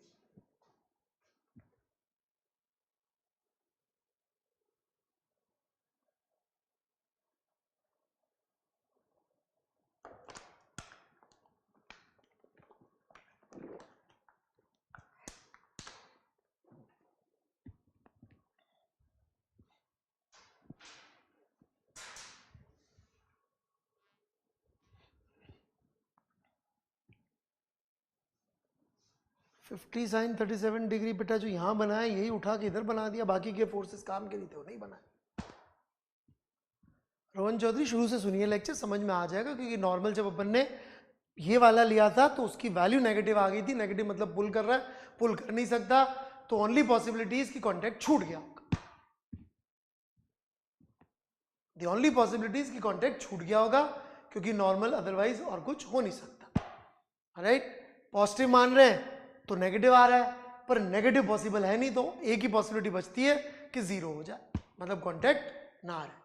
Fifty sign 37 degree बेटा जो यहाँ बना है यही उठा के इधर बना दिया, बाकी के फोर्सेस काम के नहीं थे, वो नहीं बनाए. रोहन चौधरी शुरू से सुनिए लेक्चर, समझ में आ जाएगा. क्योंकि नॉर्मल जब अपन ने ये वाला लिया था तो उसकी वैल्यू नेगेटिव आ गई थी. नेगेटिव मतलब पुल कर रहा है, पुल कर नहीं सकता, तो ओनली पॉसिबिलिटी इज कि कॉन्टैक्ट छूट गया. द ओनली पॉसिबिलिटीज कि कॉन्टैक्ट छूट गया होगा, क्योंकि नॉर्मल अदरवाइज और कुछ हो नहीं सकता. राइट, पॉजिटिव मान रहे हैं तो नेगेटिव आ रहा है, पर नेगेटिव पॉसिबल है नहीं, तो एक ही पॉसिबिलिटी बचती है कि जीरो हो जाए, मतलब कॉन्टैक्ट ना आ रहा है.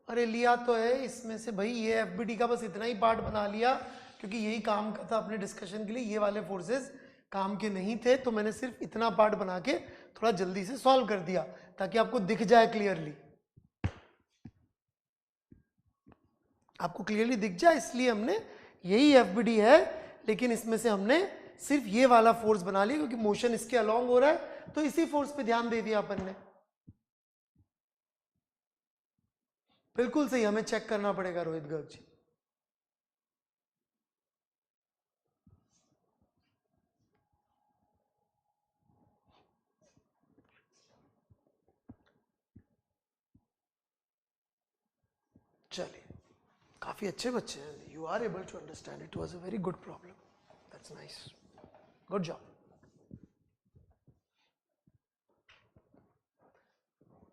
अरे लिया तो है इसमें से भाई, ये एफबीडी का बस इतना ही पार्ट बना लिया क्योंकि यही काम का था अपने डिस्कशन के लिए. ये वाले फोर्सेस काम के नहीं थे, तो मैंने सिर्फ इतना पार्ट बना के थोड़ा जल्दी से सॉल्व कर दिया ताकि आपको दिख जाए क्लियरली. आपको क्लियरली दिख जाए, इसलिए हमने, यही एफबीडी है लेकिन इसमें से हमने सिर्फ ये वाला फोर्स बना लिया क्योंकि मोशन इसके अलोंग हो रहा है, तो इसी फोर्स पे ध्यान दे दिया अपन ने. बिल्कुल सही, हमें चेक करना पड़ेगा रोहित गर्ग जी. चलिए, काफी अच्छे बच्चे हैं. You are able to understand. It was a very good problem. That's nice, good job.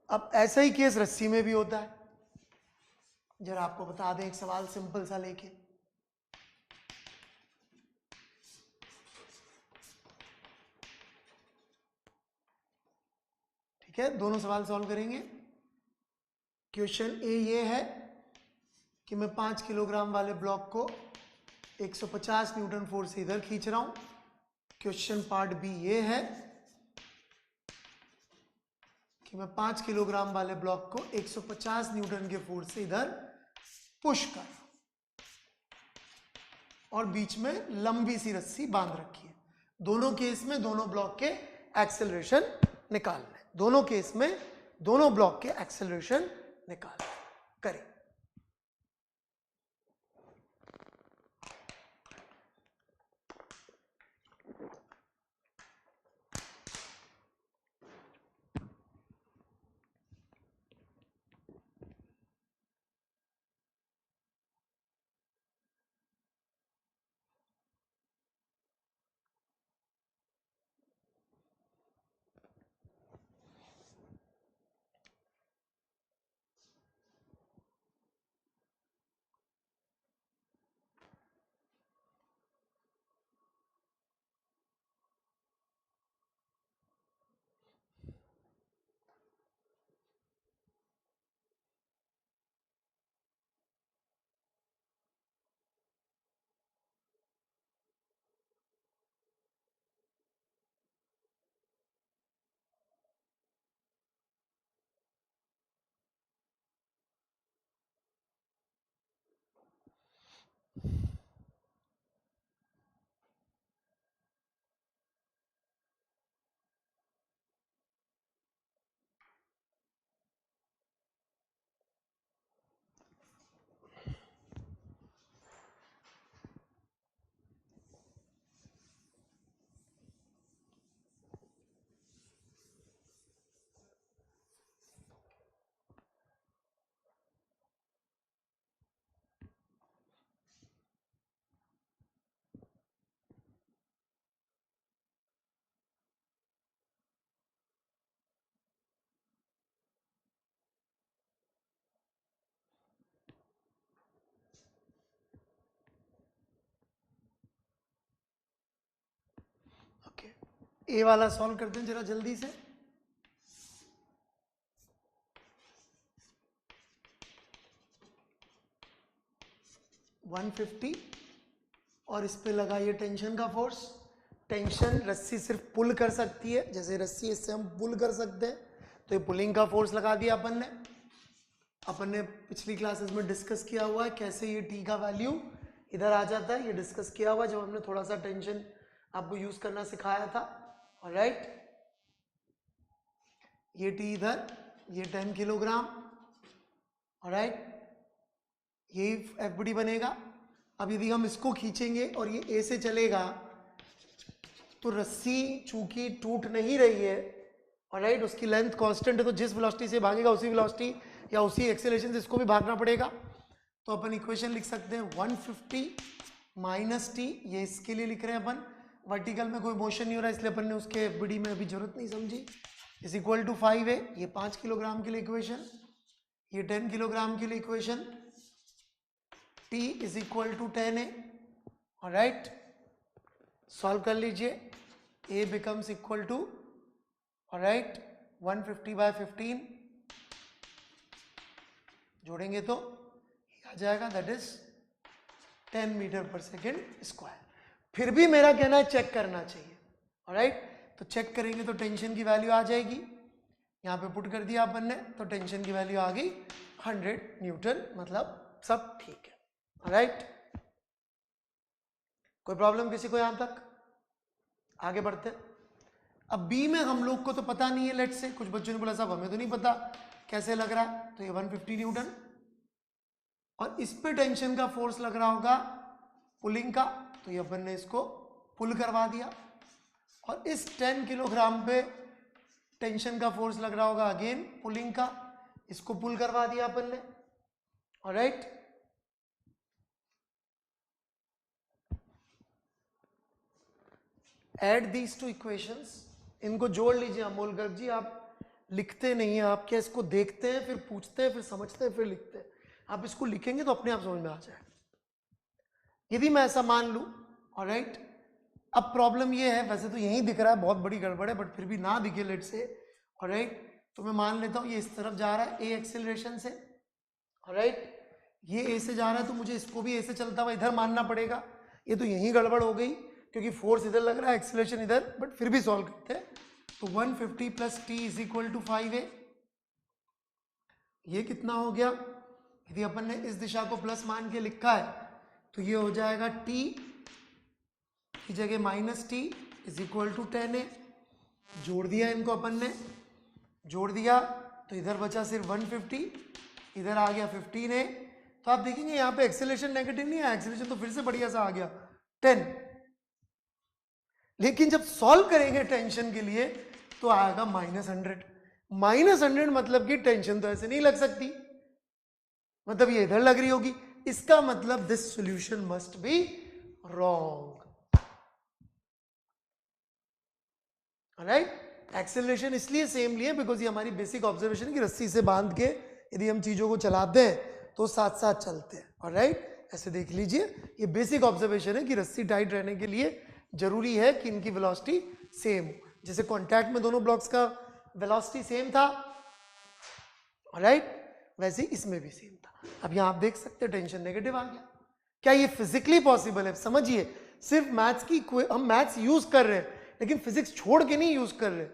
अब ऐसा ही केस रस्सी में भी होता है. जरा आपको बता दें एक सवाल सिंपल सा लेके. ठीक है, दोनों सवाल सॉल्व करेंगे. क्वेश्चन ए ये है कि मैं 5 किलोग्राम वाले ब्लॉक को 150 न्यूटन फोर्स से इधर खींच रहा हूं. क्वेश्चन पार्ट बी ये है कि मैं 5 किलोग्राम वाले ब्लॉक को 150 न्यूटन के फोर्स से इधर पुश कर रहा हूं और बीच में लंबी सी रस्सी बांध रखी है. दोनों केस में दोनों ब्लॉक के एक्सेलरेशन निकालना है. दोनों केस में दोनों ब्लॉक के एक्सेलरेशन निकालना है. करें. ओके, ए वाला सॉल्व करते हैं जरा जल्दी से। $150 और इस पे लगा ये टेंशन का फोर्स। टेंशन रस्सी सिर्फ पुल कर सकती है, जैसे रस्सी इससे हम पुल कर सकते हैं, तो ये पुलिंग का फोर्स लगा दिया अपन ने पिछली क्लासेस में डिस्कस किया हुआ है कैसे ये टी का वैल्यू इधर आ जाता है, ये डिस्कस किया हुआ जब हमने थोड़ा सा टेंशन आपको यूज करना सिखाया था। ऑलराइट, ये टी इधर, ये 10 किलोग्राम। ऑलराइट, यही एफबीडी बनेगा। अब यदि हम इसको खींचेंगे और ये ए से चलेगा तो रस्सी चूंकि टूट नहीं रही है, ऑलराइट, उसकी लेंथ कांस्टेंट है, तो जिस वेलोसिटी से भागेगा उसी वेलोसिटी या उसी एक्सेलरेशन से इसको भी भागना पड़ेगा। तो अपन इक्वेशन लिख सकते हैं 150 माइनस टी, ये इसके लिए लिख रहे हैं अपन। वर्टिकल में कोई मोशन नहीं हो रहा इसलिए अपन ने उसके एफबीडी में अभी जरूरत नहीं समझी। इज इक्वल टू 5 है, ये 5 किलोग्राम के लिए इक्वेशन, ये 10 किलोग्राम के लिए equation. T is equal to 10 है। ऑलराइट, सॉल्व कर लीजिए। A becomes equal to, alright, 150/15 जोड़ेंगे तो आ जाएगा, दैट इज 10 मीटर पर सेकेंड स्क्वायर। फिर भी मेरा कहना है चेक करना चाहिए। ऑलराइट, तो चेक करेंगे तो टेंशन की वैल्यू आ जाएगी, यहाँ पे पुट कर दिया अपन ने, तो टेंशन की वैल्यू आ गई 100 न्यूटन, मतलब सब ठीक है। राइट, कोई प्रॉब्लम किसी को यहां तक? आगे बढ़ते। अब बी में हम लोग को तो पता नहीं है, लेट से कुछ बच्चों ने बोला साहब हमें तो नहीं पता कैसे लग रहा है, तो ये 150 न्यूटन और इस पे टेंशन का फोर्स लग रहा होगा पुलिंग का, तो ये अपन ने इसको पुल करवा दिया। और इस 10 किलोग्राम पे टेंशन का फोर्स लग रहा होगा अगेन पुलिंग का, इसको पुल करवा दिया अपन ने। Alright, add these two equations, इनको जोड़ लीजिए। अमोल गर्ग जी, आप लिखते नहीं हैं, आप क्या इसको देखते हैं, फिर पूछते हैं, फिर समझते हैं, फिर लिखते हैं। आप इसको लिखेंगे तो अपने आप समझ में आ जाएगा। यदि मैं ऐसा मान लूं, ऑलराइट, अब प्रॉब्लम ये है, वैसे तो यही दिख रहा है बहुत बड़ी गड़बड़ है, बट फिर भी ना दिखे लेट से, ऑलराइट, तो मैं मान लेता हूं ये इस तरफ जा रहा है ए एक्सेलरेशन से। ऑलराइट, ये ए से जा रहा है तो मुझे इसको भी ए से चलता हुआ इधर मानना पड़ेगा। ये तो यही गड़बड़ हो गई क्योंकि फोर्स इधर लग रहा है, एक्सेलरेशन इधर, बट फिर भी सॉल्व करते हैं। तो 150 plus T is equal to 5 है। ये कितना हो गया? यदि अपन ने इस दिशा को प्लस मान के लिखा है तो ये हो जाएगा टी की जगह minus T is equal to 10 है। जोड़ दिया इनको अपन ने, जोड़ दिया तो इधर बचा सिर्फ 150, इधर आ गया 15 है। तो आप देखेंगे यहाँ पे एक्सेलरेशन नेगेटिव नहीं है, एक्सेलरेशन तो फिर से बढ़िया सा आ गया 10। लेकिन जब सॉल्व करेंगे टेंशन के लिए तो आएगा -100। -100 मतलब कि टेंशन तो ऐसे नहीं लग सकती, मतलब ये इधर लग रही होगी। इसका मतलब this solution must be wrong. Right, acceleration इसलिए सेम लिए बिकॉज ये हमारी बेसिक ऑब्जर्वेशन की रस्सी से बांध के यदि हम चीजों को चलाते हैं तो साथ साथ चलते हैं। ऑलराइट, ऐसे देख लीजिए, ये बेसिक ऑब्जर्वेशन है कि रस्सी टाइट रहने के लिए जरूरी है कि इनकी वेलोसिटी सेम हो। जैसे कॉन्टैक्ट में दोनों ब्लॉक्स का वेलोसिटी सेम था, ऑलराइट, वैसे इसमें भी सेम था। अब यहां आप देख सकते हैं टेंशन नेगेटिव आ गया। क्या ये फिजिकली पॉसिबल है? समझिए, सिर्फ मैथ्स की हम मैथ्स यूज कर रहे हैं लेकिन फिजिक्स छोड़ के नहीं यूज कर रहे।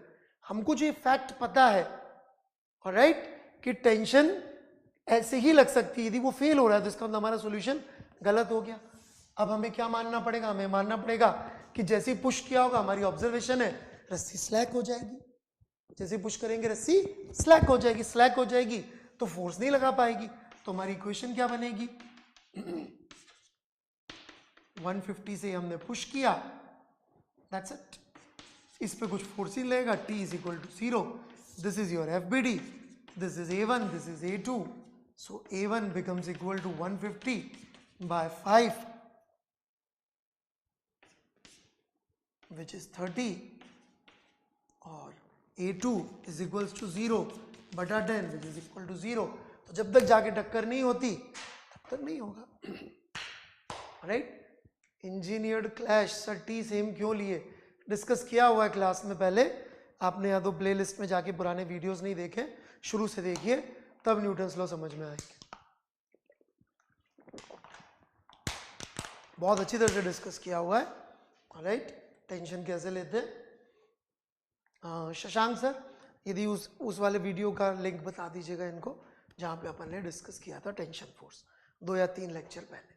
हमको जो फैक्ट पता है, ऑलराइट, कि टेंशन ऐसे ही लग सकती है, यदि वो फेल हो रहा है तो इसका मतलब हमारा सॉल्यूशन गलत हो गया। अब हमें क्या मानना पड़ेगा, हमें मानना पड़ेगा कि जैसे ही पुश किया होगा, हमारी ऑब्जर्वेशन है रस्सी स्लैक हो जाएगी, जैसे पुश करेंगे रस्सी स्लैक हो जाएगी, स्लैक हो जाएगी तो फोर्स नहीं लगा पाएगी। तो हमारी इक्वेशन क्या बनेगी, 150 से हमने पुश किया, दैट्स इट, इस पे कुछ फोर्स ही लगेगा, T is equal to 0, this is your FBD, this is A1, this is A2, so A1 becomes equal to 150 by 5 which is 30 और A2 is equals to 0 बटा 10 which is equal to 0। तो जब तक जाके टक्कर नहीं होती तब तक नहीं होगा, right. Engineered clash, sir T same क्यों लिए, डिस्कस किया हुआ है क्लास में पहले, आपने या तो प्लेलिस्ट में जाके पुराने वीडियोस नहीं देखे, शुरू से देखिए, तब न्यूटन्स लॉ समझ में आएंगे। बहुत अच्छी तरह से डिस्कस किया हुआ है, राइट। टेंशन कैसे लेते हैं। शशांक सर, यदि उस वाले वीडियो का लिंक बता दीजिएगा इनको, जहाँ पे अपन ने डिस्कस किया था टेंशन फोर्स 2 या 3 लेक्चर पहले।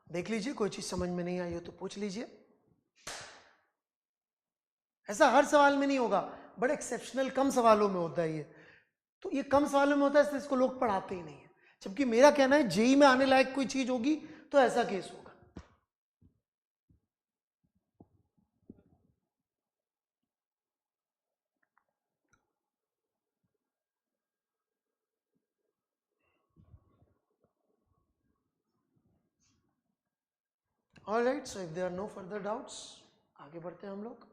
देख लीजिए, कोई चीज समझ में नहीं आई हो तो पूछ लीजिए। ऐसा हर सवाल में नहीं होगा, बड़े एक्सेप्शनल कम सवालों में होता है ये, तो ये कम सवालों में होता है इसलिए इसको लोग पढ़ाते ही नहीं है। जबकि मेरा कहना है जेई में आने लायक कोई चीज होगी तो ऐसा केस होगा। Alright, so if there are no further doubts, आगे बढ़ते हैं हम लोग।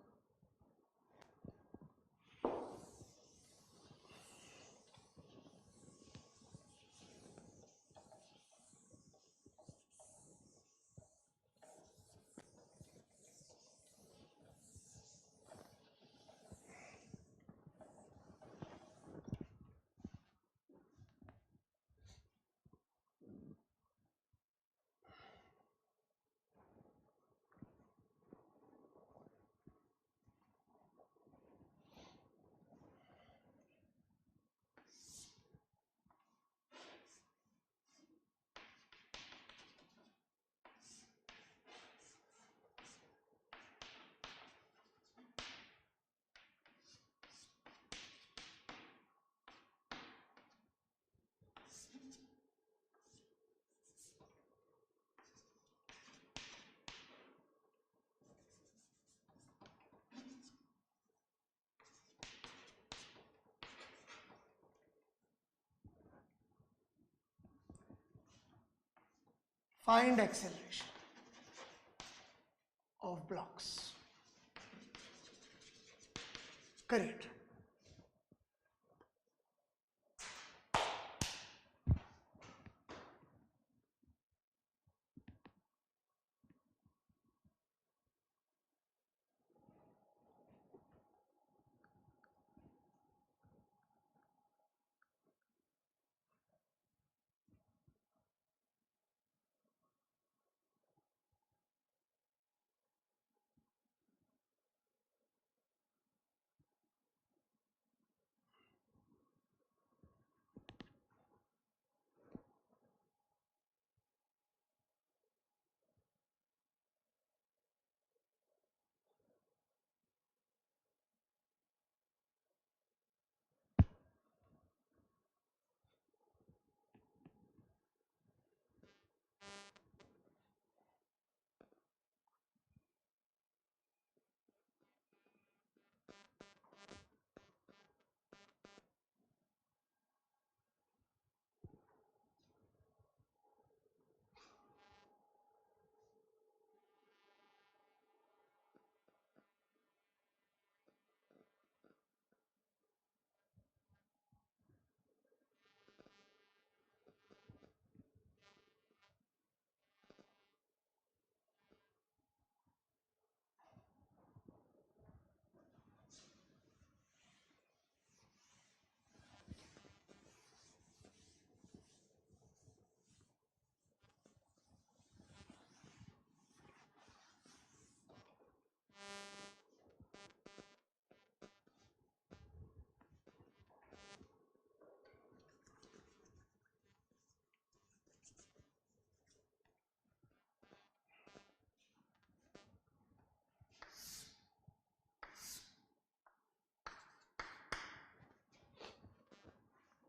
Find acceleration of blocks. Correct.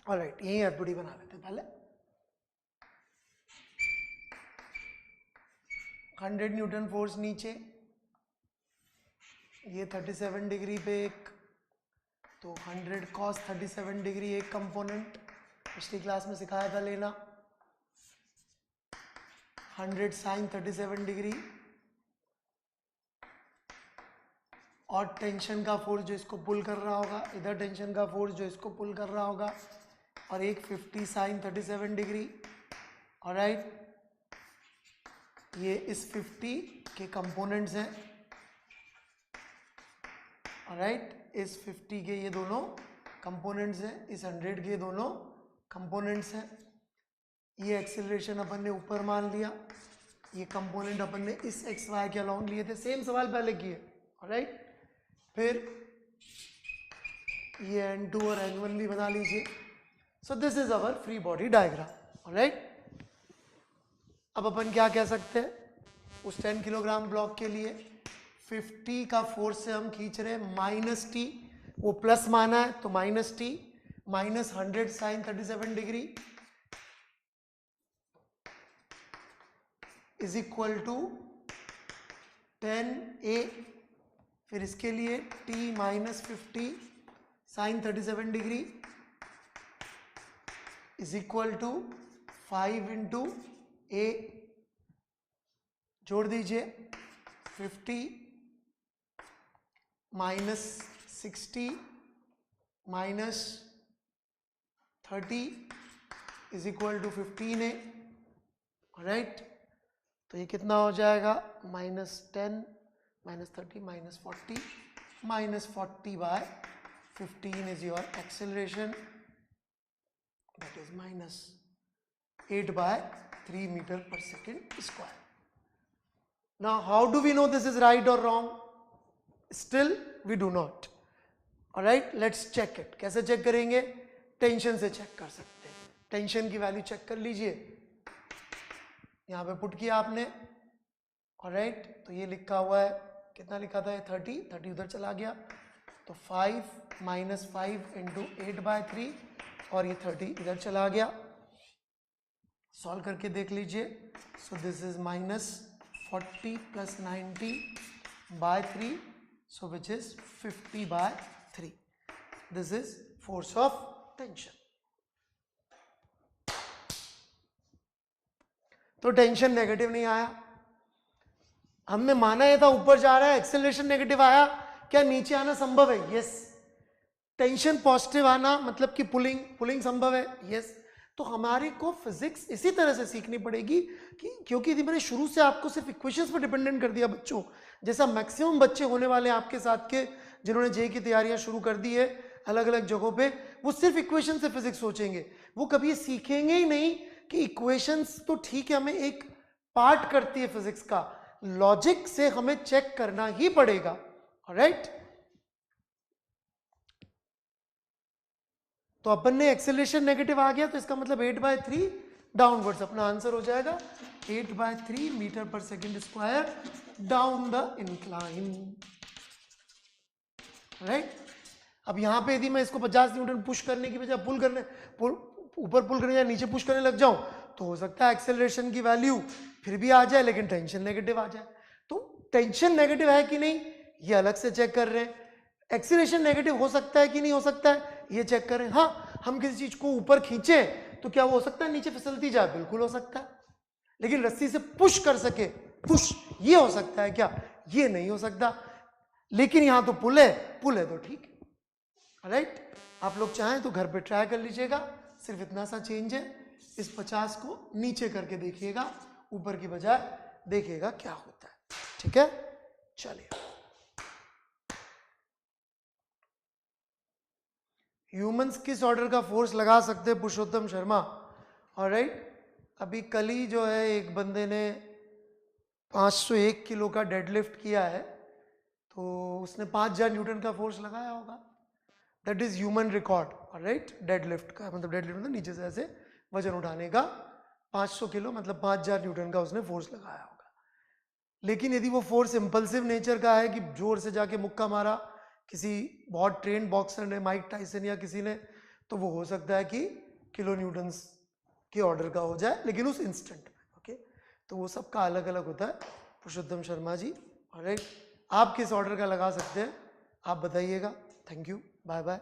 Alright, यही एफबीडी बना लेते हैं पहले। 100 न्यूटन फोर्स नीचे, ये 37 डिग्री पे एक, तो 100 cos 37 डिग्री एक कंपोनेंट, पिछली क्लास में सिखाया था लेना। 100 sin 37 डिग्री, और टेंशन का फोर्स जो इसको पुल कर रहा होगा, इधर टेंशन का फोर्स जो इसको पुल कर रहा होगा, और एक 50 sin 37 डिग्री। ऑलराइट, ये इस 50 के कंपोनेंट्स हैं। ऑलराइट, इस 50 के ये दोनों कंपोनेंट्स हैं, इस 100 के दोनों कंपोनेंट्स हैं। ये एक्सेलरेशन अपन ने ऊपर मान लिया, ये कंपोनेंट अपन ने इस एक्स वाई के अलोंग लिए थे, सेम सवाल पहले किए। ऑलराइट, फिर ये N2 और N1 भी बना लीजिए। सो this is our free body diagram. Alright, अब अपन क्या कह सकते हैं, उस 10 किलोग्राम ब्लॉक के लिए 50 का फोर्स से हम खींच रहे हैं -t, वो प्लस माना है तो -t, minus 100 sin 37 degree is equal to 10a, फिर इसके लिए t minus 50 sin 37 degree is equal to 5 into a, जोड़ दीजिए 50 minus 60 minus 30 is equal to 15a। Right, तो ये कितना हो जाएगा, -10 -30 -40 -40 by 15 is your acceleration, that is -8 by 3 meter per second square. Now how do we know this is right or wrong? Still we do not. Alright, let's check it. कैसे चेक करेंगे, टेंशन से चेक कर सकते हैं। टेंशन की वैल्यू चेक कर लीजिए, यहाँ पे पुट किया आपने। ऑलराइट, तो ये लिखा हुआ है, कितना लिखा था, 30 उधर चला गया, तो 5 - 5 इंटू 8/3, और ये 30 इधर चला गया। सॉल्व करके देख लीजिए। सो this is -40 + 90/3, so which is 50/3. This is force of tension. तो टेंशन नेगेटिव नहीं आया, हमने माना ये था ऊपर जा रहा है, एक्सेलरेशन नेगेटिव आया, क्या नीचे आना संभव है? यस। टेंशन पॉजिटिव आना मतलब कि पुलिंग संभव है? यस। तो हमारे को फिजिक्स इसी तरह से सीखनी पड़ेगी कि, क्योंकि यदि मैंने शुरू से आपको सिर्फ इक्वेशंस पर डिपेंडेंट कर दिया बच्चों, जैसा मैक्सिमम बच्चे होने वाले हैं आपके साथ के जिन्होंने जेईई की तैयारियां शुरू कर दी है अलग अलग जगहों पे, वो सिर्फ इक्वेशन से फिजिक्स सोचेंगे, वो कभी सीखेंगे ही नहीं कि इक्वेशंस तो ठीक है, हमें एक पार्ट करती है फिजिक्स का, लॉजिक से हमें चेक करना ही पड़ेगा। ऑलराइट, तो अपन ने एक्सेलरेशन नेगेटिव आ गया, तो इसका मतलब 8/3 डाउनवर्ड्स, अपना आंसर हो जाएगा 8/3 मीटर पर second square down the incline. Right, अब यहां पे यदि मैं इसको 50 न्यूटन पुश करने की बजाय ऊपर पुल करने या नीचे पुश करने लग जाऊं, तो हो सकता है एक्सेलरेशन की वैल्यू फिर भी आ जाए, लेकिन टेंशन नेगेटिव आ जाए। तो टेंशन नेगेटिव है कि नहीं ये अलग से चेक कर रहे हैं, एक्सेलरेशन नेगेटिव हो सकता है कि नहीं हो सकता है ये चेक करें। हाँ, हम किसी चीज को ऊपर खींचें तो क्या वो हो सकता है नीचे फिसलती जाए? बिल्कुल हो सकता है, लेकिन रस्सी से पुश कर सके, पुश ये हो सकता है क्या? ये नहीं हो सकता। लेकिन यहां तो पुल है तो ठीक है। राइट, आप लोग चाहें तो घर पे ट्राई कर लीजिएगा, सिर्फ इतना सा चेंज है, इस 50 को नीचे करके देखिएगा, ऊपर की बजाय देखिएगा क्या होता है। ठीक है, चलिए। ह्यूमंस किस ऑर्डर का फोर्स लगा सकते हैं? पुरुषोत्तम शर्मा। ऑलराइट, अभी कल ही जो है एक बंदे ने 501 किलो का डेडलिफ्ट किया है, तो उसने 5000 न्यूटन का फोर्स लगाया होगा। That is human record. Alright, deadlift का मतलब डेडलिफ्ट मतलब नीचे से ऐसे वजन उठाने का, 500 किलो मतलब 5000 न्यूटन का उसने फोर्स लगाया होगा। लेकिन यदि वो फोर्स इंपल्सिव नेचर का है कि जोर से जाके मुक्का मारा, किसी बहुत ट्रेंड बॉक्सर ने, माइक टाइसन या किसी ने, तो वो हो सकता है कि किलो न्यूटन्स के ऑर्डर का हो जाए, लेकिन उस इंस्टेंट में। ओके, तो वो सबका अलग अलग होता है। पुरुषोत्तम शर्मा जी, ऑलराइट, आप किस ऑर्डर का लगा सकते हैं आप बताइएगा। Thank you, bye bye.